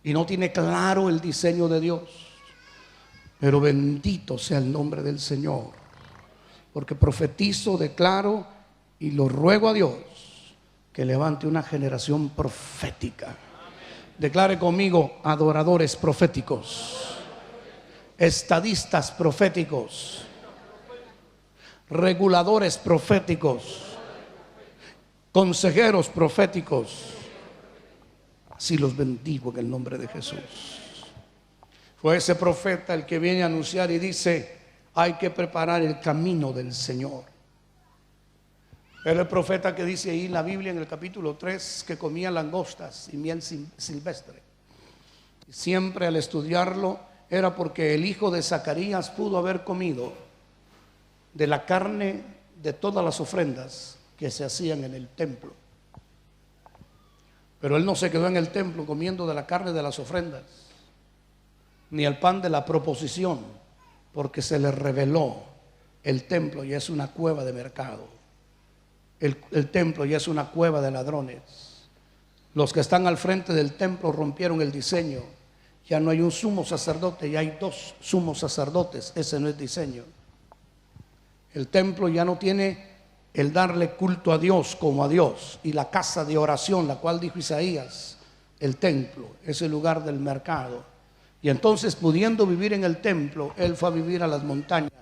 y no tiene claro el diseño de Dios. Pero bendito sea el nombre del Señor, porque profetizo, declaro y lo ruego a Dios que levante una generación profética. Declare conmigo: adoradores proféticos, estadistas proféticos, reguladores proféticos, consejeros proféticos. Así los bendigo en el nombre de Jesús. Fue ese profeta el que viene a anunciar y dice: hay que preparar el camino del Señor. Era el profeta que dice ahí en la Biblia, en el capítulo 3, que comía langostas y miel silvestre. Y siempre al estudiarlo era porque el hijo de Zacarías pudo haber comido de la carne de todas las ofrendas que se hacían en el templo. Pero él no se quedó en el templo comiendo de la carne de las ofrendas, ni el pan de la proposición, porque se le reveló: el templo ya es una cueva de mercado. El templo ya es una cueva de ladrones. Los que están al frente del templo rompieron el diseño. Ya no hay un sumo sacerdote, ya hay dos sumos sacerdotes. Ese no es diseño. El templo ya no tiene el darle culto a Dios como a Dios. Y la casa de oración, la cual dijo Isaías, el templo es el lugar del mercado. Y entonces, pudiendo vivir en el templo, él fue a vivir a las montañas.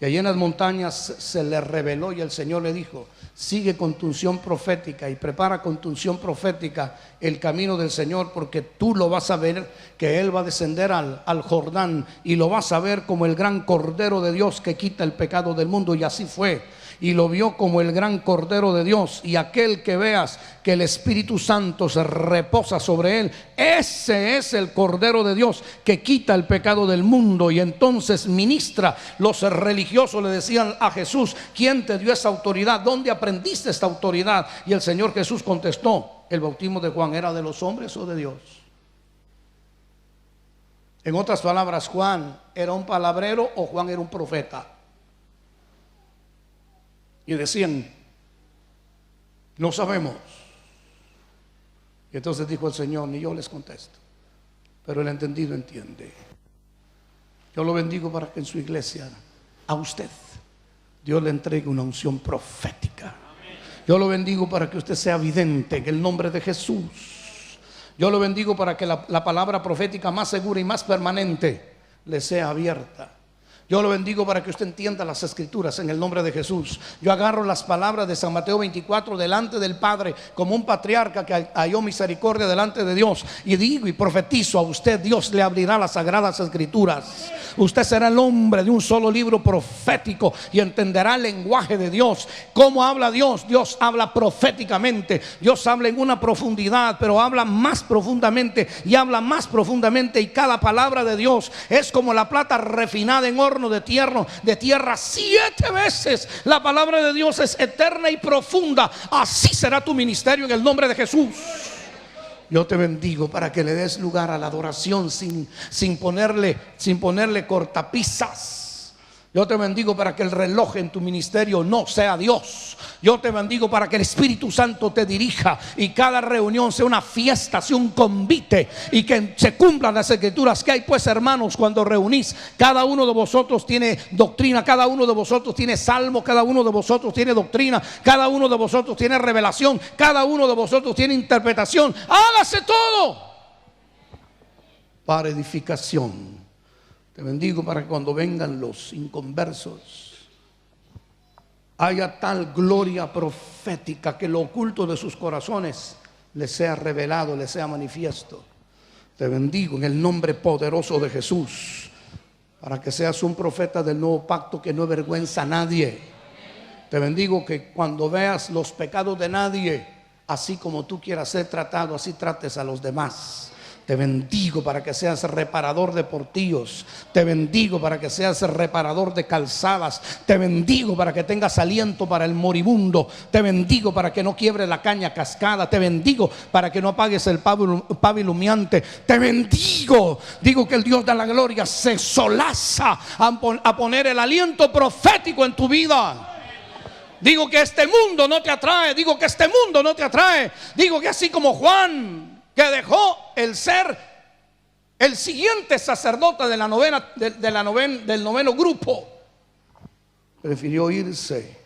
Y allí en las montañas se le reveló y el Señor le dijo: sigue con tu unción profética y prepara con tu unción profética el camino del Señor, porque tú lo vas a ver, que Él va a descender al Jordán y lo vas a ver como el gran Cordero de Dios que quita el pecado del mundo. Y así fue. Y lo vio como el gran Cordero de Dios. Y aquel que veas que el Espíritu Santo se reposa sobre él, ese es el Cordero de Dios que quita el pecado del mundo. Y entonces ministra. Los religiosos le decían a Jesús: ¿quién te dio esa autoridad? ¿Dónde aprendiste esta autoridad? Y el Señor Jesús contestó: ¿el bautismo de Juan era de los hombres o de Dios? En otras palabras, ¿Juan era un palabrero o Juan era un profeta? Y decían: no sabemos. Y entonces dijo el Señor: ni yo les contesto, pero el entendido entiende. Yo lo bendigo para que en su iglesia, a usted, Dios le entregue una unción profética. Yo lo bendigo para que usted sea vidente en el nombre de Jesús. Yo lo bendigo para que la palabra profética más segura y más permanente le sea abierta. Yo lo bendigo para que usted entienda las escrituras en el nombre de Jesús. Yo agarro las palabras de San Mateo 24 delante del Padre, como un patriarca que halló misericordia delante de Dios, y digo y profetizo a usted: Dios le abrirá las sagradas escrituras. Usted será el hombre de un solo libro profético y entenderá el lenguaje de Dios. ¿Cómo habla Dios? Dios habla proféticamente. Dios habla en una profundidad, pero habla más profundamente y habla más profundamente. Y cada palabra de Dios es como la plata refinada en horno de tierra 7 veces. La palabra de Dios es eterna y profunda. Así será tu ministerio en el nombre de Jesús. Yo te bendigo para que le des lugar a la adoración sin ponerle cortapisas. Yo te bendigo para que el reloj en tu ministerio no sea Dios. Yo te bendigo para que el Espíritu Santo te dirija y cada reunión sea una fiesta, sea un convite, y que se cumplan las escrituras. Que hay pues, hermanos, cuando reunís? Cada uno de vosotros tiene doctrina, cada uno de vosotros tiene salmo, cada uno de vosotros tiene doctrina, cada uno de vosotros tiene revelación, cada uno de vosotros tiene interpretación. Hágase todo para edificación. Te bendigo para que cuando vengan los inconversos haya tal gloria profética que lo oculto de sus corazones les sea revelado, les sea manifiesto. Te bendigo en el nombre poderoso de Jesús para que seas un profeta del nuevo pacto que no avergüenza a nadie. Te bendigo que cuando veas los pecados de nadie, así como tú quieras ser tratado, así trates a los demás. Te bendigo para que seas reparador de portillos. Te bendigo para que seas reparador de calzadas. Te bendigo para que tengas aliento para el moribundo. Te bendigo para que no quiebre la caña cascada. Te bendigo para que no apagues el pábilo humeante. Te bendigo. Digo que el Dios de la gloria se solaza a poner el aliento profético en tu vida. Digo que este mundo no te atrae. Digo que este mundo no te atrae. Digo que así como Juan, que dejó el ser el siguiente sacerdote de del noveno grupo, prefirió irse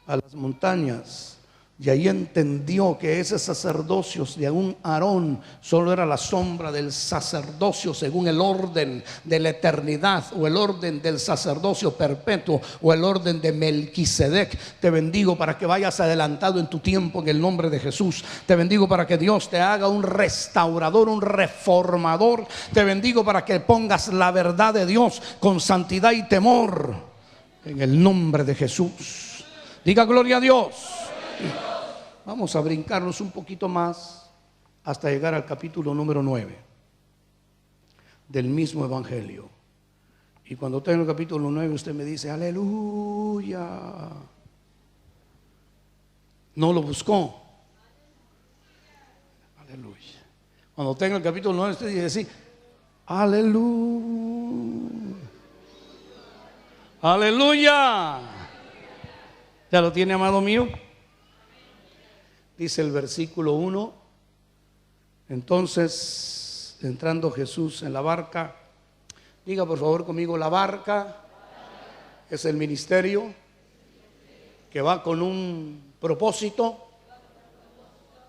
a las montañas Y ahí entendió que ese sacerdocio de un Aarón solo era la sombra del sacerdocio según el orden de la eternidad, o el orden del sacerdocio perpetuo, o el orden de Melquisedec. Te bendigo para que vayas adelantado en tu tiempo en el nombre de Jesús. Te bendigo para que Dios te haga un restaurador, un reformador. Te bendigo para que pongas la verdad de Dios con santidad y temor en el nombre de Jesús. Diga gloria a Dios. Vamos a brincarnos un poquito más hasta llegar al capítulo número 9 del mismo evangelio. Y cuando tenga el capítulo 9 usted me dice aleluya. No lo buscó. Aleluya. Cuando tenga el capítulo 9 usted dice así, aleluya. Aleluya. ¿Ya lo tiene, amado mío? Dice el versículo 1, entonces entrando Jesús en la barca, diga por favor conmigo, la barca es el ministerio que va con un propósito,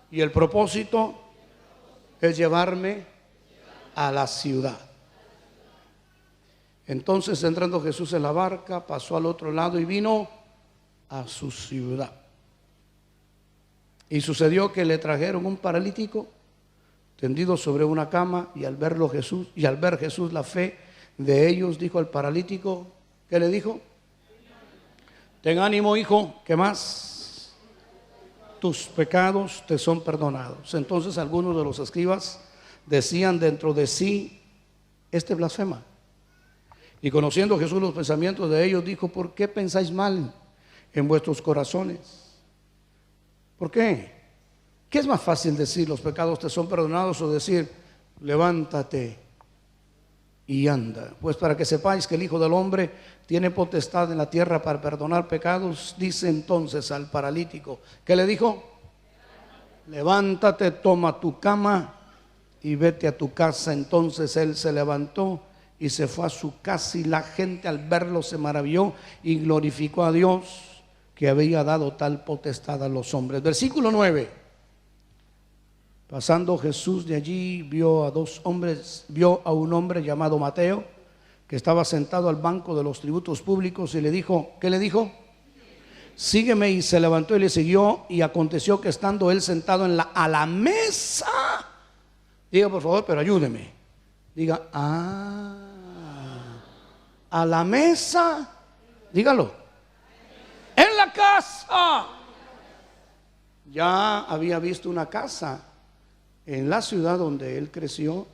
y el propósito es llevarme a la ciudad. Entonces entrando Jesús en la barca, pasó al otro lado y vino a su ciudad. Y sucedió que le trajeron un paralítico tendido sobre una cama, y al ver Jesús la fe de ellos, dijo al paralítico, ¿qué le dijo? Ten ánimo, hijo, ¿qué más? Tus pecados te son perdonados. Entonces algunos de los escribas decían dentro de sí, este blasfema. Y conociendo Jesús los pensamientos de ellos, dijo, ¿por qué pensáis mal en vuestros corazones? ¿Por qué? ¿Qué es más fácil decir los pecados te son perdonados, o decir levántate y anda? Pues para que sepáis que el Hijo del Hombre tiene potestad en la tierra para perdonar pecados, dice entonces al paralítico, ¿qué le dijo? Levántate, toma tu cama y vete a tu casa. Entonces él se levantó y se fue a su casa, y la gente al verlo se maravilló y glorificó a Dios que había dado tal potestad a los hombres. Versículo 9. Pasando Jesús de allí, vio a un hombre llamado Mateo, que estaba sentado al banco de los tributos públicos, y le dijo, ¿qué le dijo? Sígueme. Y se levantó y le siguió. Y aconteció que estando él sentado a la mesa, diga por favor, pero ayúdeme, diga, a la mesa, dígalo, en la casa. Ya había visto una casa en la ciudad donde él creció,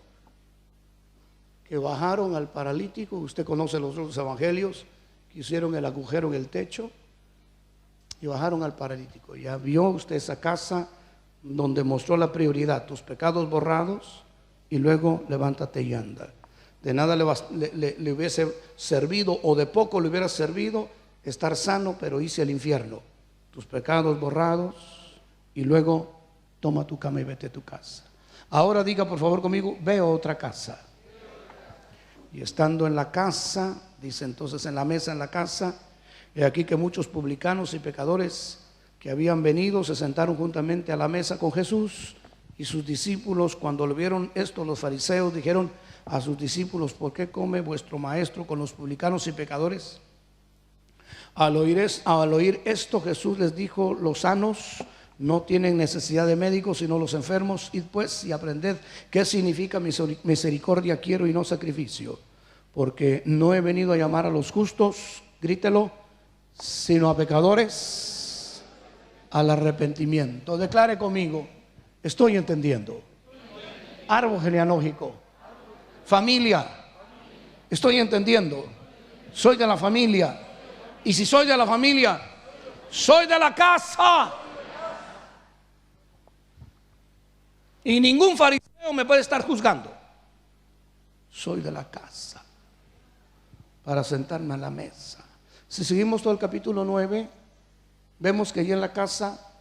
que bajaron al paralítico. Usted conoce los otros evangelios, que hicieron el agujero en el techo y bajaron al paralítico. Ya vio usted esa casa donde mostró la prioridad, tus pecados borrados, y luego levántate y anda. De nada le hubiese servido, o de poco le hubiera servido estar sano, pero hice el infierno. Tus pecados borrados, y luego toma tu cama y vete a tu casa. Ahora diga por favor conmigo, veo otra casa. Y estando en la casa, dice entonces en la mesa en la casa, he aquí que muchos publicanos y pecadores que habían venido se sentaron juntamente a la mesa con Jesús y sus discípulos. Cuando le vieron esto, los fariseos dijeron a sus discípulos, ¿por qué come vuestro maestro con los publicanos y pecadores? Al oír esto, Jesús les dijo, los sanos no tienen necesidad de médicos, sino los enfermos. Id pues y aprended qué significa misericordia quiero y no sacrificio, porque no he venido a llamar a los justos, grítelo, sino a pecadores al arrepentimiento. Declare conmigo, estoy entendiendo. Árbol genealógico, familia, estoy entendiendo. Soy de la familia. Y si soy de la familia, soy de la casa. Y ningún fariseo me puede estar juzgando. Soy de la casa para sentarme a la mesa. Si seguimos todo el capítulo 9, vemos que allí en la casa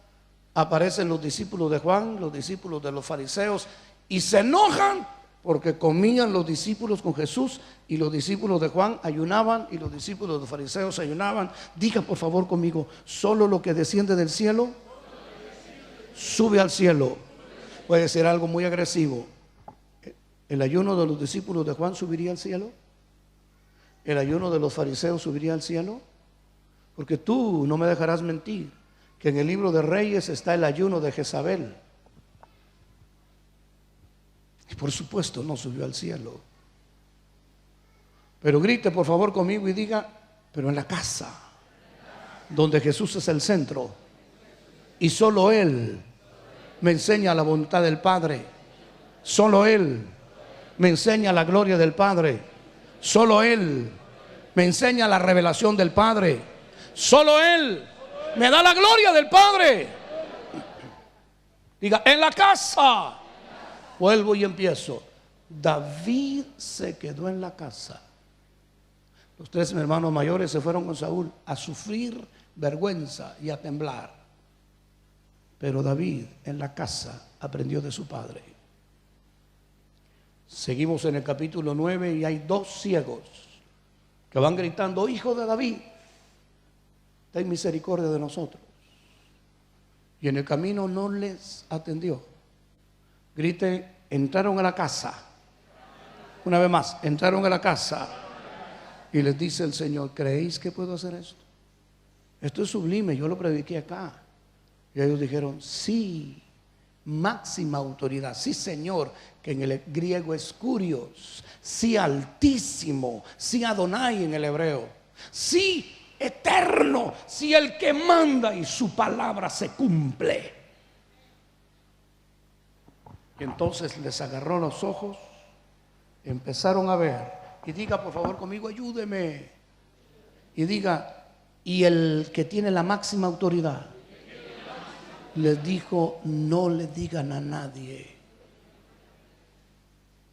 aparecen los discípulos de Juan, los discípulos de los fariseos, y se enojan porque comían los discípulos con Jesús, y los discípulos de Juan ayunaban y los discípulos de los fariseos ayunaban. Diga por favor conmigo, ¿solo lo que desciende del cielo sube al cielo. Puede ser algo muy agresivo. ¿El ayuno de los discípulos de Juan subiría al cielo? ¿El ayuno de los fariseos subiría al cielo? Porque tú no me dejarás mentir que en el libro de Reyes está el ayuno de Jezabel. Y por supuesto no subió al cielo. Pero grite por favor conmigo y diga, pero en la casa, donde Jesús es el centro, y solo Él me enseña la voluntad del Padre, solo Él me enseña la gloria del Padre, solo Él me enseña la revelación del Padre, solo Él me da la gloria del Padre. Diga, en la casa. Vuelvo y empiezo. David se quedó en la casa. Los 3 hermanos mayores se fueron con Saúl a sufrir vergüenza y a temblar. Pero David en la casa aprendió de su padre. Seguimos en el capítulo 9 y hay 2 ciegos que van gritando, hijo de David, ten misericordia de nosotros. Y en el camino no les atendió. Grite, entraron a la casa. Una vez más, entraron a la casa. Y les dice el Señor, ¿creéis que puedo hacer esto? Esto es sublime, yo lo prediqué acá. Y ellos dijeron, sí, máxima autoridad. Sí, Señor, que en el griego es kurios. Sí, altísimo. Sí, Adonai en el hebreo. Sí, eterno. Sí, el que manda y su palabra se cumple. Y entonces les agarró los ojos, empezaron a ver. Y diga por favor conmigo, ayúdeme. Y diga, y el que tiene la máxima autoridad les dijo, no le digan a nadie,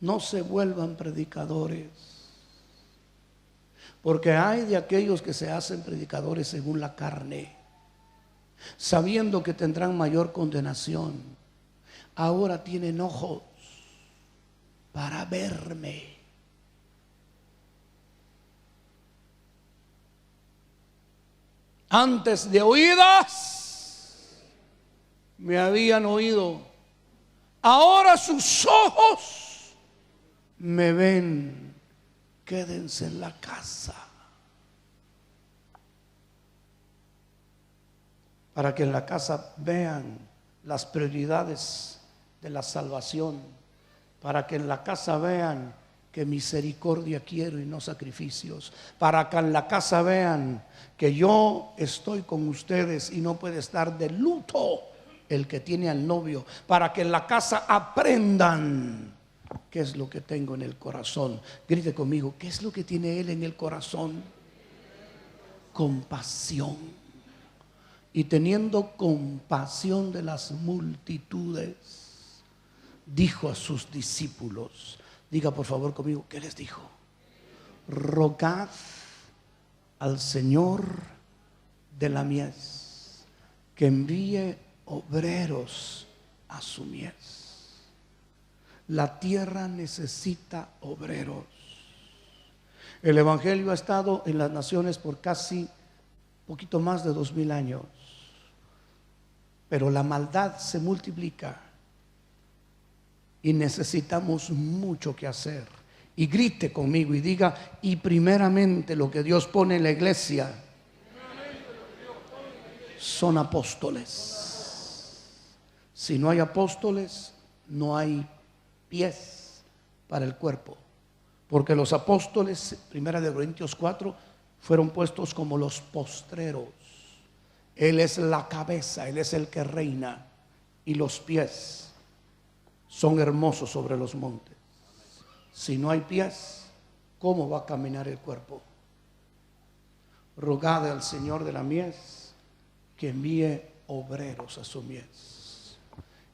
no se vuelvan predicadores, porque hay de aquellos que se hacen predicadores según la carne, sabiendo que tendrán mayor condenación. Ahora tienen ojos para verme. Antes de oídas me habían oído, ahora sus ojos me ven. Quédense en la casa para que en la casa vean las prioridades de la salvación, para que en la casa vean que misericordia quiero y no sacrificios, para que en la casa vean que yo estoy con ustedes y no puede estar de luto el que tiene al novio, para que en la casa aprendan qué es lo que tengo en el corazón. Grite conmigo, ¿qué es lo que tiene él en el corazón? Compasión. Y teniendo compasión de las multitudes, dijo a sus discípulos, diga por favor conmigo, ¿qué les dijo? Rogad al Señor de la mies que envíe obreros a su mies. La tierra necesita obreros. El evangelio ha estado en las naciones por casi poquito más de 2000 años, pero la maldad se multiplica y necesitamos mucho que hacer. Y grite conmigo y diga, y primeramente lo que Dios pone en la iglesia son apóstoles. Si no hay apóstoles, no hay pies para el cuerpo, porque los apóstoles, 1 Corintios 4, fueron puestos como los postreros. Él es la cabeza, Él es el que reina, y los pies son hermosos sobre los montes. Si no hay pies, ¿cómo va a caminar el cuerpo? Rogad al Señor de la mies que envíe obreros a su mies.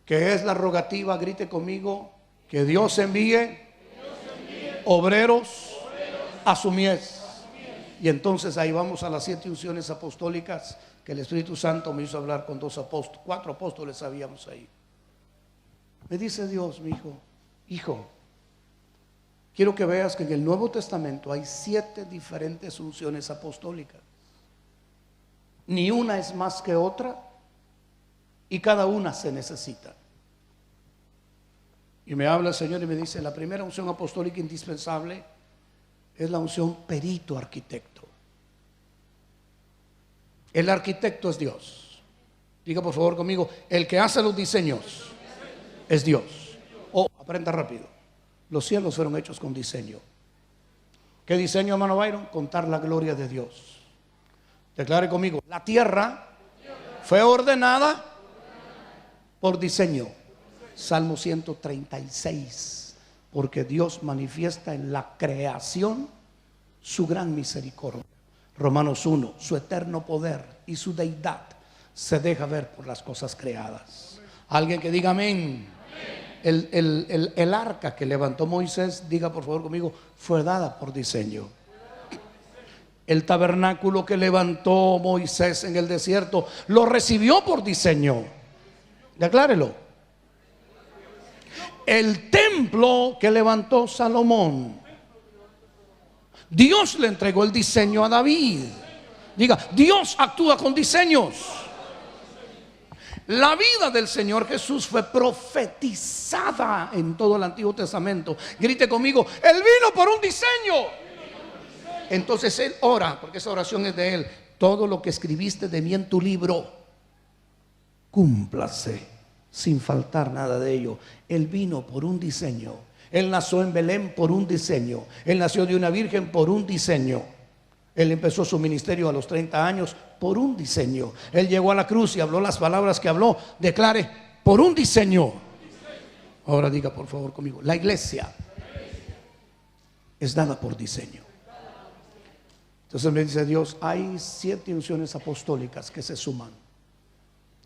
¿Qué es la rogativa? Grite conmigo, que Dios envíe obreros a su mies. Y entonces ahí vamos a las 7 unciones apostólicas que el Espíritu Santo me hizo hablar con 4 apóstoles habíamos ahí. Me dice Dios, mi hijo, quiero que veas que en el Nuevo Testamento hay 7 diferentes unciones apostólicas. Ni una es más que otra y cada una se necesita. Y me habla el Señor y me dice: la primera unción apostólica indispensable es la unción perito arquitecto. El arquitecto es Dios. Diga por favor conmigo: el que hace los diseños es Dios. Aprenda rápido. Los cielos fueron hechos con diseño. ¿Qué diseño, hermano Byron? Contar la gloria de Dios. Declare conmigo: la tierra fue ordenada por diseño. Salmo 136. Porque Dios manifiesta en la creación su gran misericordia. Romanos 1. Su eterno poder y su deidad se deja ver por las cosas creadas. Alguien que diga amén. El arca que levantó Moisés, diga por favor conmigo, fue dada por diseño. El tabernáculo que levantó Moisés en el desierto lo recibió por diseño. Declárelo. El templo que levantó Salomón, Dios le entregó el diseño a David. Diga: Dios actúa con diseños. La vida del Señor Jesús fue profetizada en todo el Antiguo Testamento. Grite conmigo: Él vino por un diseño. Entonces Él ora, porque esa oración es de Él: todo lo que escribiste de mí en tu libro, cúmplase sin faltar nada de ello. Él vino por un diseño. Él nació en Belén por un diseño. Él nació de una virgen por un diseño. Él empezó su ministerio a los 30 años por un diseño. Él llegó a la cruz y habló las palabras que habló. Declare: por un diseño. Ahora diga por favor conmigo: la iglesia es dada por diseño. Entonces me dice Dios: hay 7 unciones apostólicas que se suman.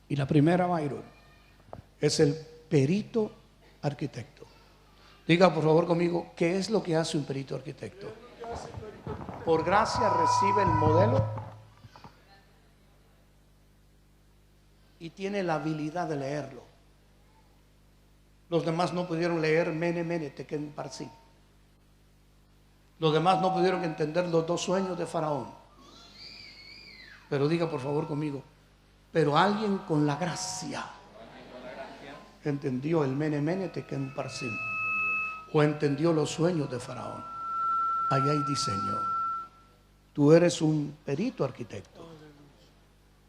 Y la primera, Byron, es el perito arquitecto. Diga por favor conmigo: ¿qué es lo que hace un perito arquitecto? Por gracia recibe el modelo y tiene la habilidad de leerlo. Los demás no pudieron leer Mene, Mene, Tekel, Parsi. Los demás no pudieron entender los 2 sueños de Faraón. Pero diga por favor conmigo: pero alguien con la gracia entendió el Mene, Mene, Tekel, Parsi, o entendió los sueños de Faraón. Ahí hay diseño. Tú eres un perito arquitecto,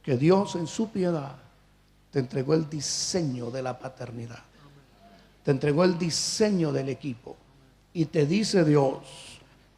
que Dios en su piedad te entregó el diseño de la paternidad, te entregó el diseño del equipo, y te dice Dios: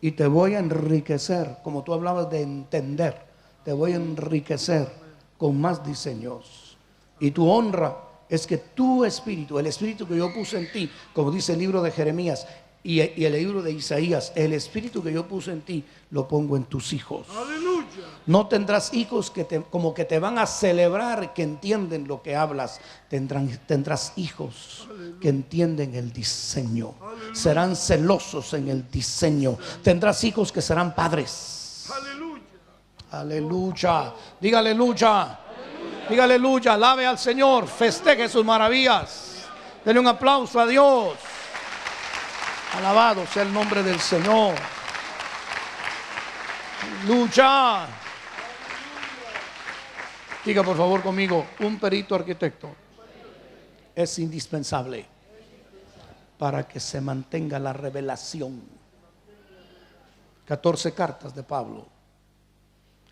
y te voy a enriquecer, como tú hablabas de entender, te voy a enriquecer con más diseños. Y tu honra es que tu espíritu, el espíritu que yo puse en ti, como dice el libro de Jeremías y el libro de Isaías, el espíritu que yo puse en ti lo pongo en tus hijos. ¡Aleluya! No tendrás hijos como que te van a celebrar, que entienden lo que hablas. Tendrás hijos que entienden el diseño. ¡Aleluya! Serán celosos en el diseño. Tendrás hijos que serán padres. ¡Aleluya! Aleluya. Diga aleluya. Diga aleluya. Alabe al Señor, festeje sus maravillas. Denle un aplauso a Dios. Alabado sea el nombre del Señor. Aleluya. Diga por favor conmigo: un perito arquitecto es indispensable para que se mantenga la revelación. 14 cartas de Pablo.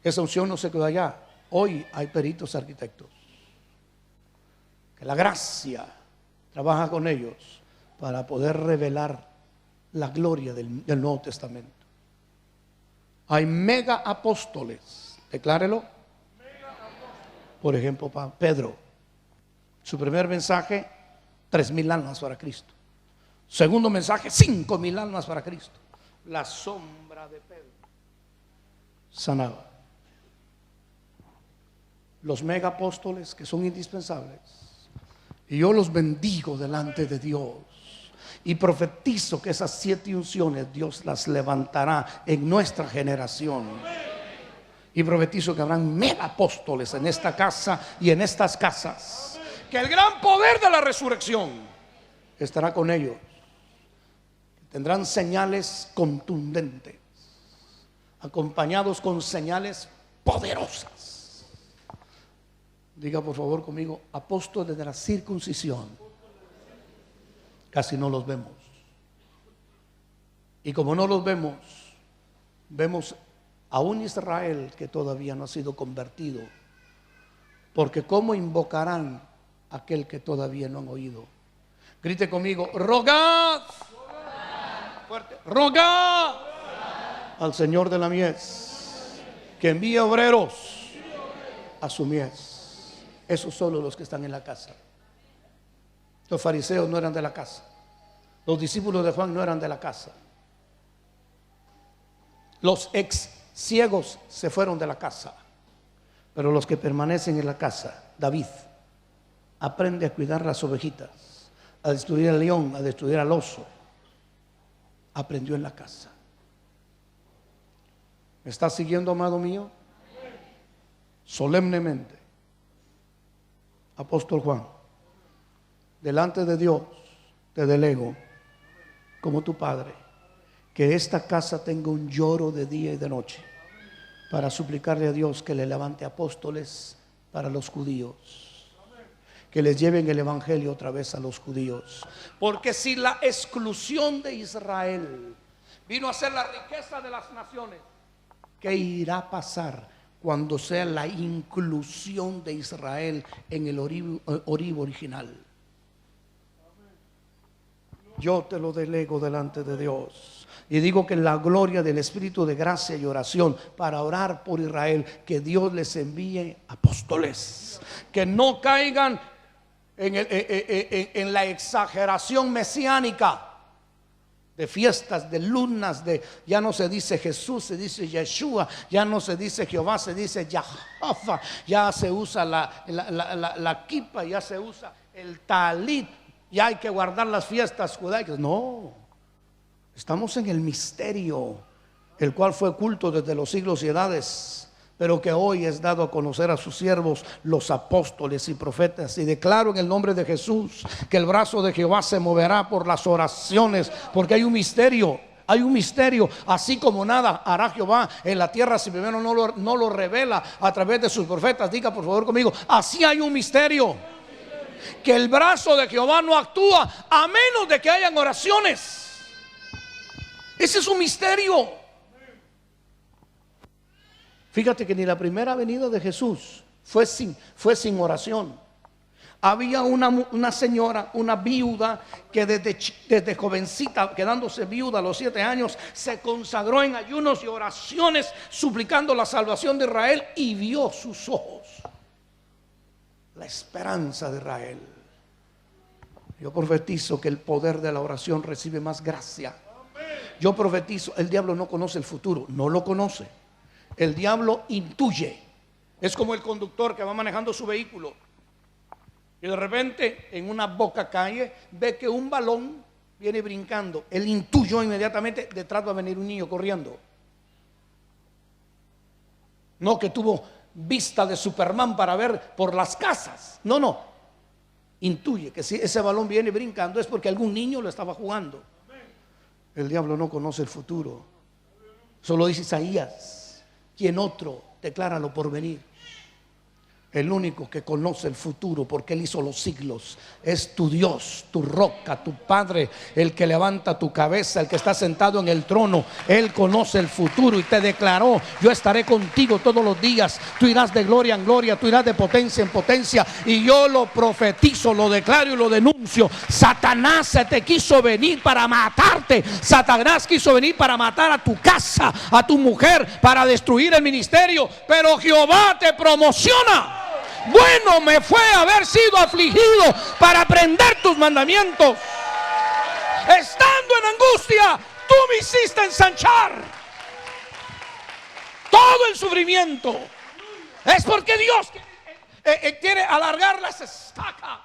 Esa unción no se quedó allá. Hoy hay peritos arquitectos, que la gracia trabaja con ellos para poder revelar la gloria del Nuevo Testamento. Hay mega apóstoles. Declárelo. Por ejemplo, Pedro, su primer mensaje: 3,000 almas para Cristo. Segundo mensaje: 5,000 almas para Cristo. La sombra de Pedro sanaba. Los mega apóstoles que son indispensables, y yo los bendigo delante de Dios. Y profetizo que esas 7 unciones Dios las levantará en nuestra generación. Y profetizo que habrán mega apóstoles en esta casa y en estas casas. Que el gran poder de la resurrección estará con ellos. Tendrán señales contundentes, acompañados con señales poderosas. Diga por favor conmigo, apóstoles de la circuncisión. Casi no los vemos. Y como no los vemos, vemos a un Israel que todavía no ha sido convertido. Porque ¿cómo invocarán a aquel que todavía no han oído? Grite conmigo, rogad. Fuerte, rogad al Señor de la mies que envíe obreros a su mies. Esos solo los que están en la casa. Los fariseos no eran de la casa. Los discípulos de Juan no eran de la casa. Los ex ciegos se fueron de la casa. Pero los que permanecen en la casa, David aprende a cuidar las ovejitas, a destruir al león, a destruir al oso. Aprendió en la casa. ¿Me estás siguiendo, amado mío? Solemnemente, apóstol Juan, delante de Dios te delego como tu padre, que esta casa tenga un lloro de día y de noche, para suplicarle a Dios que le levante apóstoles para los judíos, que les lleven el evangelio otra vez a los judíos. Porque si la exclusión de Israel vino a ser la riqueza de las naciones, ¿qué irá a pasar cuando sea la inclusión de Israel en el orivo original? Yo te lo delego delante de Dios y digo que en la gloria del Espíritu de gracia y oración para orar por Israel, que Dios les envíe apóstoles que no caigan en la exageración mesiánica de fiestas, de lunas, de ya no se dice Jesús, se dice Yeshua, ya no se dice Jehová, se dice Yahafa, ya se usa la kipa, ya se usa el talit, ya hay que guardar las fiestas judaicas. No, estamos en el misterio, el cual fue oculto desde los siglos y edades, pero que hoy es dado a conocer a sus siervos, los apóstoles y profetas. Y declaro en el nombre de Jesús que el brazo de Jehová se moverá por las oraciones, porque hay un misterio. Hay un misterio, así como nada hará Jehová en la tierra si primero no lo revela a través de sus profetas. Diga por favor conmigo, así hay un misterio, que el brazo de Jehová no actúa a menos de que hayan oraciones. Ese es un misterio. Fíjate que ni la primera venida de Jesús fue sin oración. Había una señora, una viuda, que desde jovencita, quedándose viuda a los 7 años, se consagró en ayunos y oraciones, suplicando la salvación de Israel, y vio sus ojos la esperanza de Israel. Yo profetizo que el poder de la oración recibe más gracia. Yo profetizo, el diablo no conoce el futuro, no lo conoce. El diablo intuye. Es como el conductor que va manejando su vehículo y de repente en una boca calle ve que un balón viene brincando. Él intuyó inmediatamente, detrás va a venir un niño corriendo. No que tuvo vista de Superman para ver por las casas. No. Intuye que si ese balón viene brincando es porque algún niño lo estaba jugando. El diablo no conoce el futuro. Solo dice Isaías: ¿quién otro declara lo por venir? El único que conoce el futuro, porque Él hizo los siglos, es tu Dios, tu roca, tu Padre, el que levanta tu cabeza, el que está sentado en el trono. Él conoce el futuro y te declaró: yo estaré contigo todos los días, tú irás de gloria en gloria, tú irás de potencia en potencia. Y yo lo profetizo, lo declaro y lo denuncio. Satanás se te quiso venir para matarte. Satanás quiso venir para matar a tu casa, a tu mujer, para destruir el ministerio, pero Jehová te promociona. Bueno me fue haber sido afligido para aprender tus mandamientos. Estando en angustia, tú me hiciste ensanchar. Todo el sufrimiento es porque Dios quiere alargar las estacas.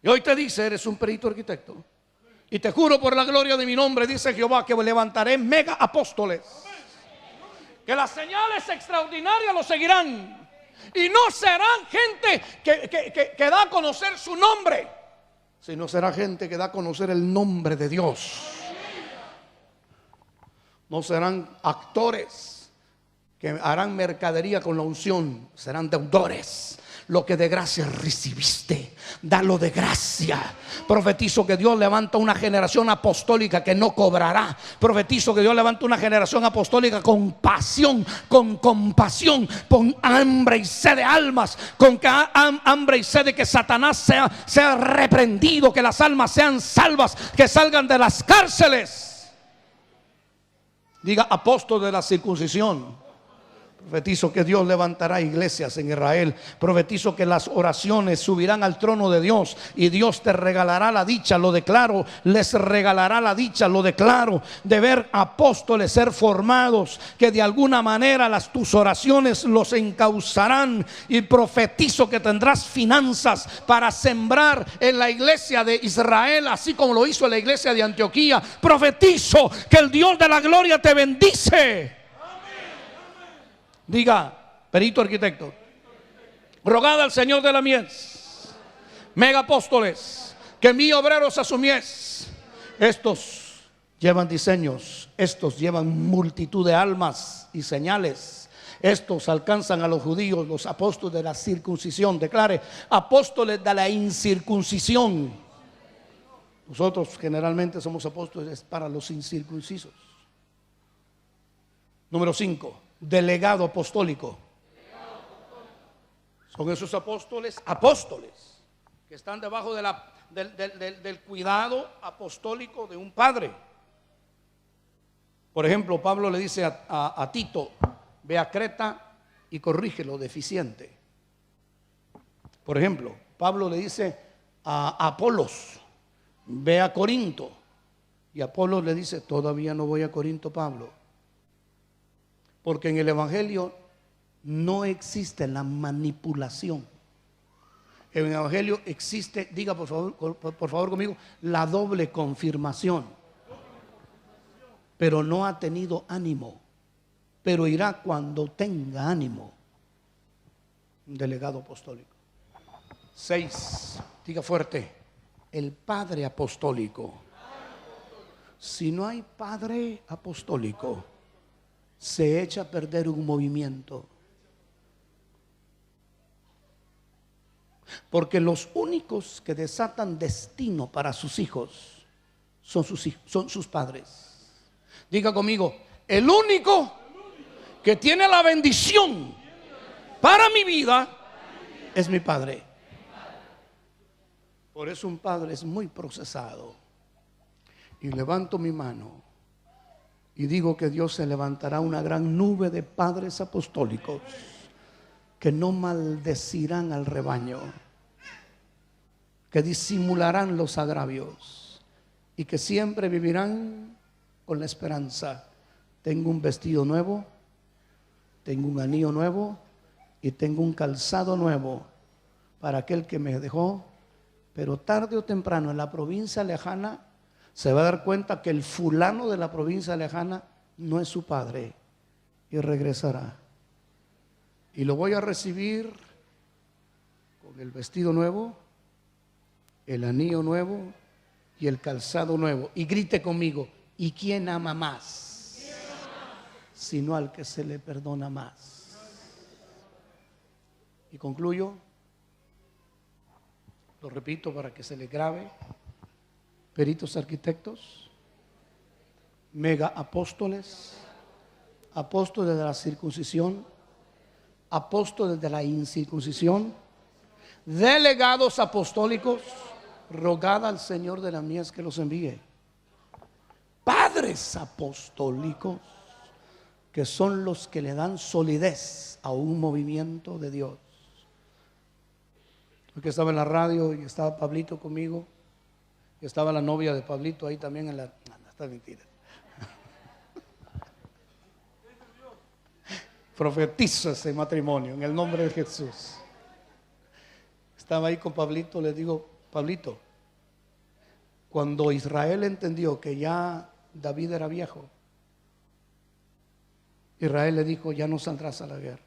Y hoy te dice: eres un perito arquitecto, y te juro por la gloria de mi nombre, dice Jehová, que levantaré mega apóstoles, que las señales extraordinarias los seguirán. Y no serán gente que da a conocer su nombre, sino será gente que da a conocer el nombre de Dios. No serán actores que harán mercadería con la unción serán deudores. Lo que de gracia recibiste, dalo de gracia. Profetizo que Dios levanta una generación apostólica que no cobrará. Profetizo que Dios levanta una generación apostólica con pasión, con compasión, con hambre y sed de almas, con hambre y sed de que Satanás sea reprendido, que las almas sean salvas, que salgan de las cárceles. Diga: apóstol de la circuncisión. Profetizo que Dios levantará iglesias en Israel. Profetizo que las oraciones subirán al trono de Dios y Dios te regalará la dicha, lo declaro. Les regalará la dicha, lo declaro, de ver apóstoles ser formados, que de alguna manera tus oraciones los encauzarán. Y profetizo que tendrás finanzas para sembrar en la iglesia de Israel, así como lo hizo la iglesia de Antioquía. Profetizo que el Dios de la gloria te bendice. Diga: perito arquitecto, rogad al Señor de la mies, mega apóstoles, que envíe obreros a su mies. Estos llevan diseños, estos llevan multitud de almas y señales. Estos alcanzan a los judíos, los apóstoles de la circuncisión. Declare: apóstoles de la incircuncisión. Nosotros generalmente somos apóstoles para los incircuncisos. Número 5. Delegado apostólico. Son esos apóstoles que están debajo del cuidado apostólico de un padre. Por ejemplo, Pablo le dice a Tito: ve a Creta y corrige lo deficiente. Por ejemplo, Pablo le dice a Apolos: ve a Corinto. Y Apolos le dice: todavía no voy a Corinto, Pablo. Porque en el evangelio no existe la manipulación. En el evangelio existe, diga por favor conmigo, la doble confirmación. Pero no ha tenido ánimo, pero irá cuando tenga ánimo. Un delegado apostólico. 6, diga fuerte: el padre apostólico. Si no hay padre apostólico, se echa a perder un movimiento. Porque los únicos que desatan destino para sus hijos son sus padres. Diga conmigo: el único que tiene la bendición para mi vida es mi padre. Por eso un padre es muy procesado. Y levanto mi mano y digo que Dios se levantará una gran nube de padres apostólicos que no maldecirán al rebaño, que disimularán los agravios y que siempre vivirán con la esperanza: tengo un vestido nuevo, tengo un anillo nuevo y tengo un calzado nuevo para aquel que me dejó. Pero tarde o temprano en la provincia lejana se va a dar cuenta que el fulano de la provincia lejana no es su padre y regresará. Y lo voy a recibir con el vestido nuevo, el anillo nuevo y el calzado nuevo. Y grite conmigo: ¿y quién ama más? Sino al que se le perdona más. Y concluyo, lo repito para que se le grabe: peritos arquitectos, mega apóstoles, apóstoles de la circuncisión, apóstoles de la incircuncisión, delegados apostólicos, rogad al Señor de la mies que los envíe. Padres apostólicos, que son los que le dan solidez a un movimiento de Dios. Porque estaba en la radio y estaba Pablito conmigo. Y estaba la novia de Pablito ahí también en la... No, está mentira. Profetizo ese matrimonio en el nombre de Jesús. Estaba ahí con Pablito, le digo: Pablito, cuando Israel entendió que ya David era viejo, Israel le dijo: ya no saldrás a la guerra,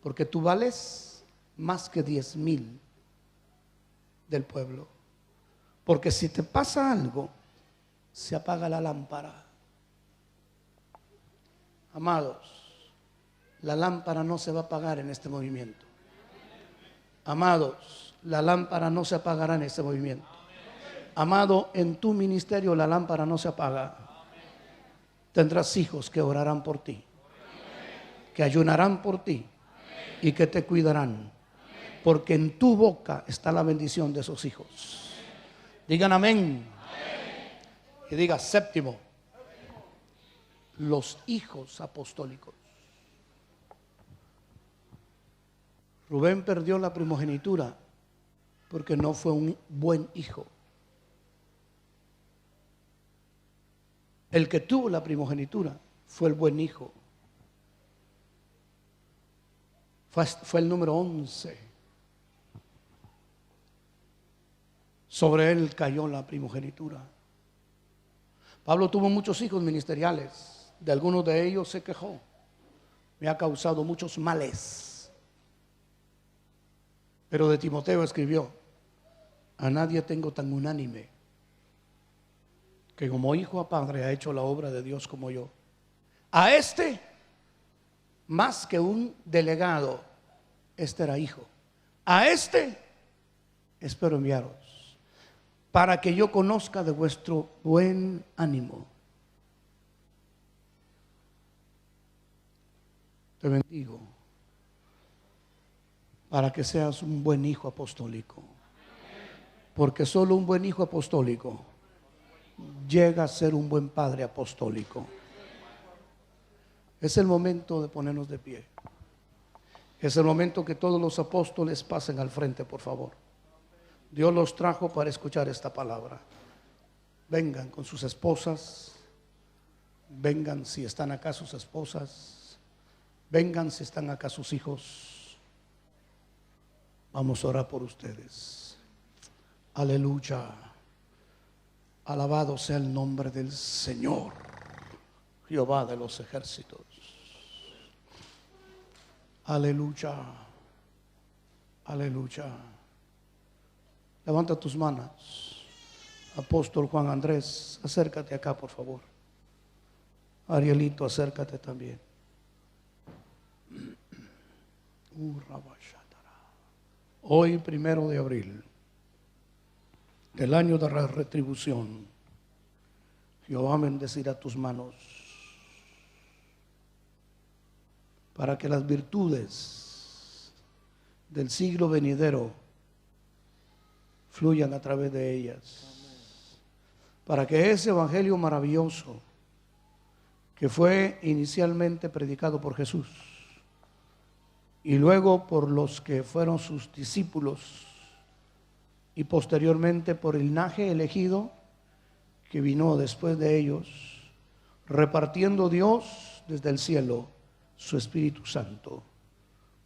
porque tú vales más que 10,000 del pueblo. Porque si te pasa algo, se apaga la lámpara. Amados, la lámpara no se va a apagar en este movimiento. Amados, la lámpara no se apagará en este movimiento. Amado, en tu ministerio la lámpara no se apaga. Tendrás hijos que orarán por ti, que ayunarán por ti y que te cuidarán, porque en tu boca está la bendición de esos hijos. Digan amén. Y diga séptimo, los hijos apostólicos. Rubén perdió la primogenitura porque no fue un buen hijo. El que tuvo la primogenitura fue el buen hijo. Fue el número 11. Sobre él cayó la primogenitura. Pablo tuvo muchos hijos ministeriales. De algunos de ellos se quejó. Me ha causado muchos males. Pero de Timoteo escribió: a nadie tengo tan unánime que como hijo a padre ha hecho la obra de Dios como yo. A este, más que un delegado, este era hijo. A este espero enviaros, para que yo conozca de vuestro buen ánimo. Te bendigo para que seas un buen hijo apostólico, porque solo un buen hijo apostólico llega a ser un buen padre apostólico. Es el momento de ponernos de pie. Es el momento que todos los apóstoles pasen al frente, por favor. Dios los trajo para escuchar esta palabra. Vengan con sus esposas. Vengan si están acá sus esposas. Vengan si están acá sus hijos. Vamos a orar por ustedes. Aleluya. Alabado sea el nombre del Señor, Jehová de los ejércitos. Aleluya. Aleluya. Levanta tus manos. Apóstol Juan Andrés, acércate acá, por favor. Arielito, acércate también. Hoy, 1 de abril del año de la retribución, Jehová bendecirá tus manos para que las virtudes del siglo venidero fluyan a través de ellas, para que ese evangelio maravilloso que fue inicialmente predicado por Jesús y luego por los que fueron sus discípulos y posteriormente por el linaje elegido que vino después de ellos, repartiendo Dios desde el cielo su Espíritu Santo.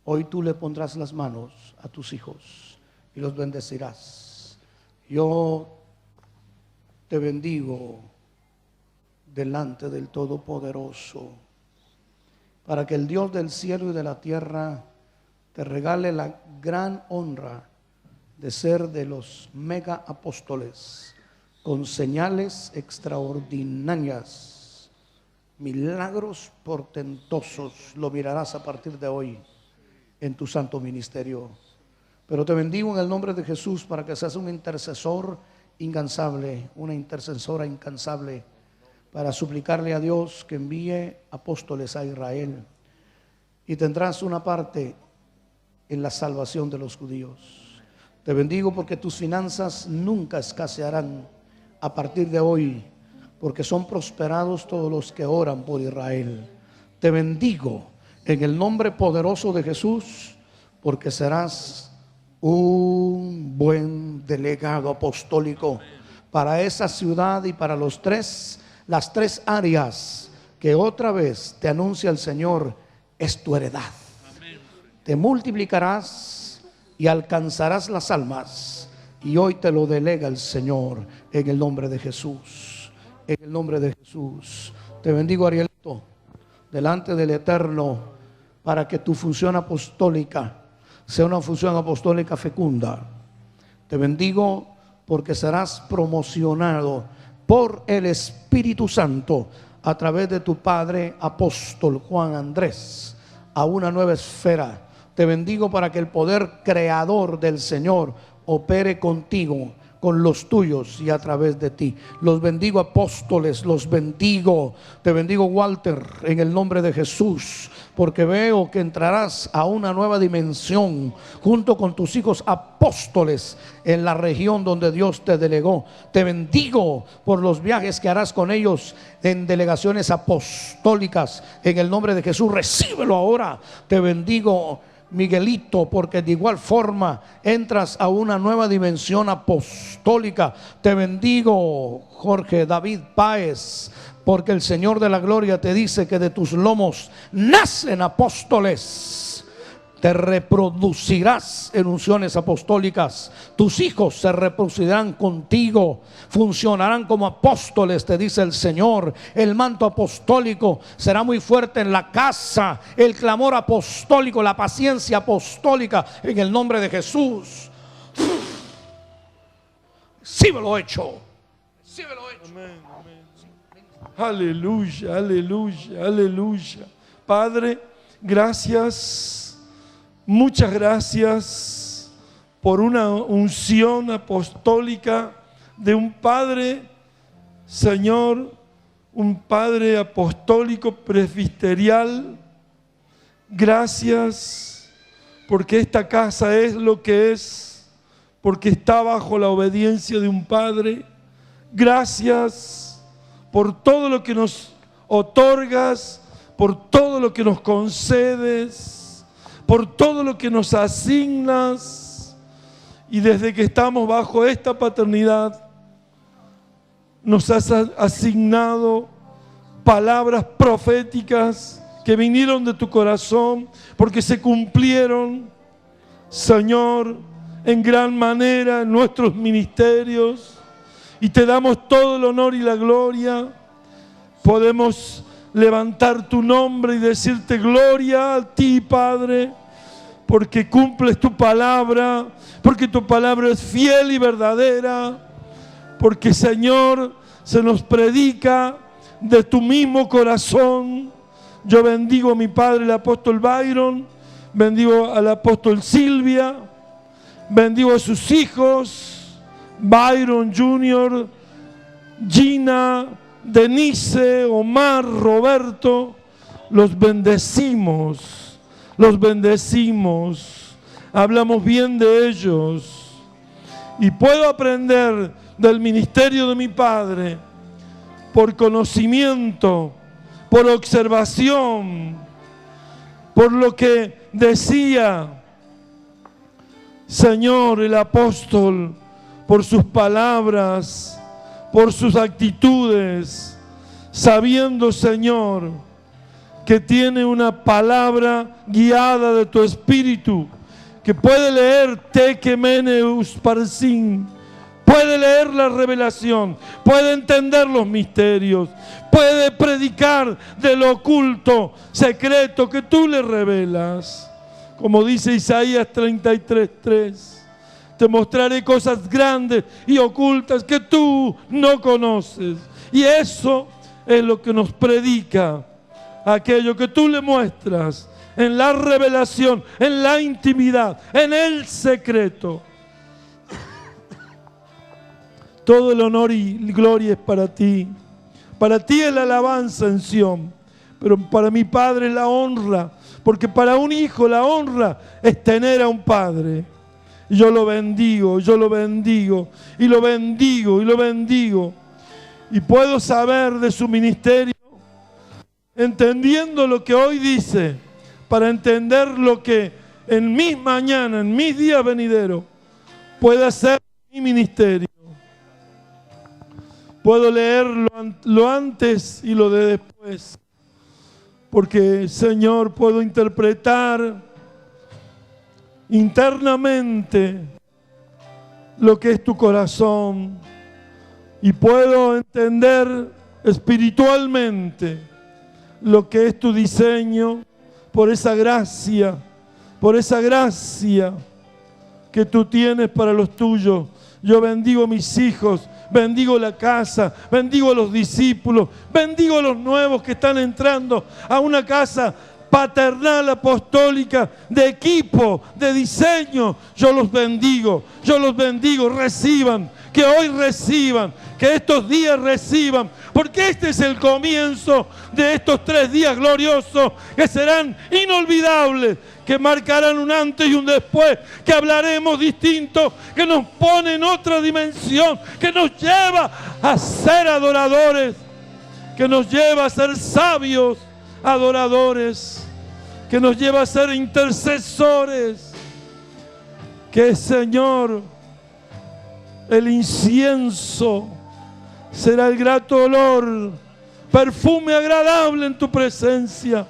Hoy tú le pondrás las manos a tus hijos y los bendecirás. Yo te bendigo delante del Todopoderoso, para que el Dios del cielo y de la tierra te regale la gran honra de ser de los mega apóstoles, con señales extraordinarias, milagros portentosos. Lo mirarás a partir de hoy en tu santo ministerio. Pero te bendigo en el nombre de Jesús para que seas un intercesor incansable, una intercesora incansable, para suplicarle a Dios que envíe apóstoles a Israel, y tendrás una parte en la salvación de los judíos. Te bendigo porque tus finanzas nunca escasearán a partir de hoy, porque son prosperados todos los que oran por Israel. Te bendigo en el nombre poderoso de Jesús, porque serás un buen delegado apostólico para esa ciudad y para las tres áreas que otra vez te anuncia el Señor es tu heredad. Te multiplicarás y alcanzarás las almas, y hoy te lo delega el Señor en el nombre de Jesús. En el nombre de Jesús te bendigo, Arielito, delante del Eterno, para que tu función apostólica sea una función apostólica fecunda. Te bendigo porque serás promocionado por el Espíritu Santo a través de tu padre apóstol Juan Andrés a una nueva esfera. Te bendigo para que el poder creador del Señor opere contigo, con los tuyos y a través de ti. Los bendigo, apóstoles, los bendigo. Te bendigo, Walter, en el nombre de Jesús, porque veo que entrarás a una nueva dimensión junto con tus hijos apóstoles en la región donde Dios te delegó. Te bendigo por los viajes que harás con ellos en delegaciones apostólicas. En el nombre de Jesús, recíbelo ahora. Te bendigo, Miguelito, porque de igual forma entras a una nueva dimensión apostólica. Te bendigo, Jorge David Páez, porque el Señor de la gloria te dice que de tus lomos nacen apóstoles. Te reproducirás en unciones apostólicas. Tus hijos se reproducirán contigo, funcionarán como apóstoles, te dice el Señor. El manto apostólico será muy fuerte en la casa, el clamor apostólico, la paciencia apostólica, en el nombre de Jesús. Recíbelo hecho. Recíbelo hecho. Amén, amén. Aleluya, aleluya, aleluya. Padre, gracias. Muchas gracias por una unción apostólica de un Padre, Señor, un Padre apostólico presbiterial. Gracias porque esta casa es lo que es, porque está bajo la obediencia de un Padre. Gracias por todo lo que nos otorgas, por todo lo que nos concedes, por todo lo que nos asignas. Y desde que estamos bajo esta paternidad, nos has asignado palabras proféticas que vinieron de tu corazón, porque se cumplieron, Señor, en gran manera en nuestros ministerios. Y te damos todo el honor y la gloria. Podemos levantar tu nombre y decirte gloria a ti, Padre, porque cumples tu palabra, porque tu palabra es fiel y verdadera, porque, Señor, se nos predica de tu mismo corazón. Yo bendigo a mi padre, el apóstol Byron, bendigo al apóstol Silvia, bendigo a sus hijos, Byron Jr., Gina, Denise, Omar, Roberto. Los bendecimos, los bendecimos, hablamos bien de ellos. Y puedo aprender del ministerio de mi padre por conocimiento, por observación, por lo que decía, Señor, el apóstol, por sus palabras, por sus actitudes, sabiendo, Señor, que tiene una palabra guiada de tu Espíritu, que puede leer Tekemeneus Parsin, puede leer la revelación, puede entender los misterios, puede predicar de lo oculto, secreto que tú le revelas. Como dice Isaías 33:3. Te mostraré cosas grandes y ocultas que tú no conoces. Y eso es lo que nos predica aquello que tú le muestras en la revelación, en la intimidad, en el secreto. Todo el honor y gloria es para ti. Para ti es la alabanza en Sión, pero para mi Padre es la honra, porque para un hijo la honra es tener a un Padre. Yo lo bendigo, yo lo bendigo, y lo bendigo, y lo bendigo. Y puedo saber de su ministerio, entendiendo lo que hoy dice, para entender lo que en mis mañanas, en mis días venideros, puede hacer mi ministerio. Puedo leer lo antes y lo de después, porque, Señor, puedo interpretar internamente lo que es tu corazón y puedo entender espiritualmente lo que es tu diseño por esa gracia que tú tienes para los tuyos. Yo bendigo a mis hijos, bendigo la casa, bendigo a los discípulos, bendigo a los nuevos que están entrando a una casa paternal, apostólica, de equipo, de diseño. Yo los bendigo, reciban, que hoy reciban, que estos días reciban, porque este es el comienzo de estos 3 días gloriosos que serán inolvidables, que marcarán un antes y un después, que hablaremos distinto, que nos pone en otra dimensión, que nos lleva a ser adoradores, que nos lleva a ser sabios adoradores, que nos lleva a ser intercesores, que Señor, el incienso será el grato olor, perfume agradable en tu presencia.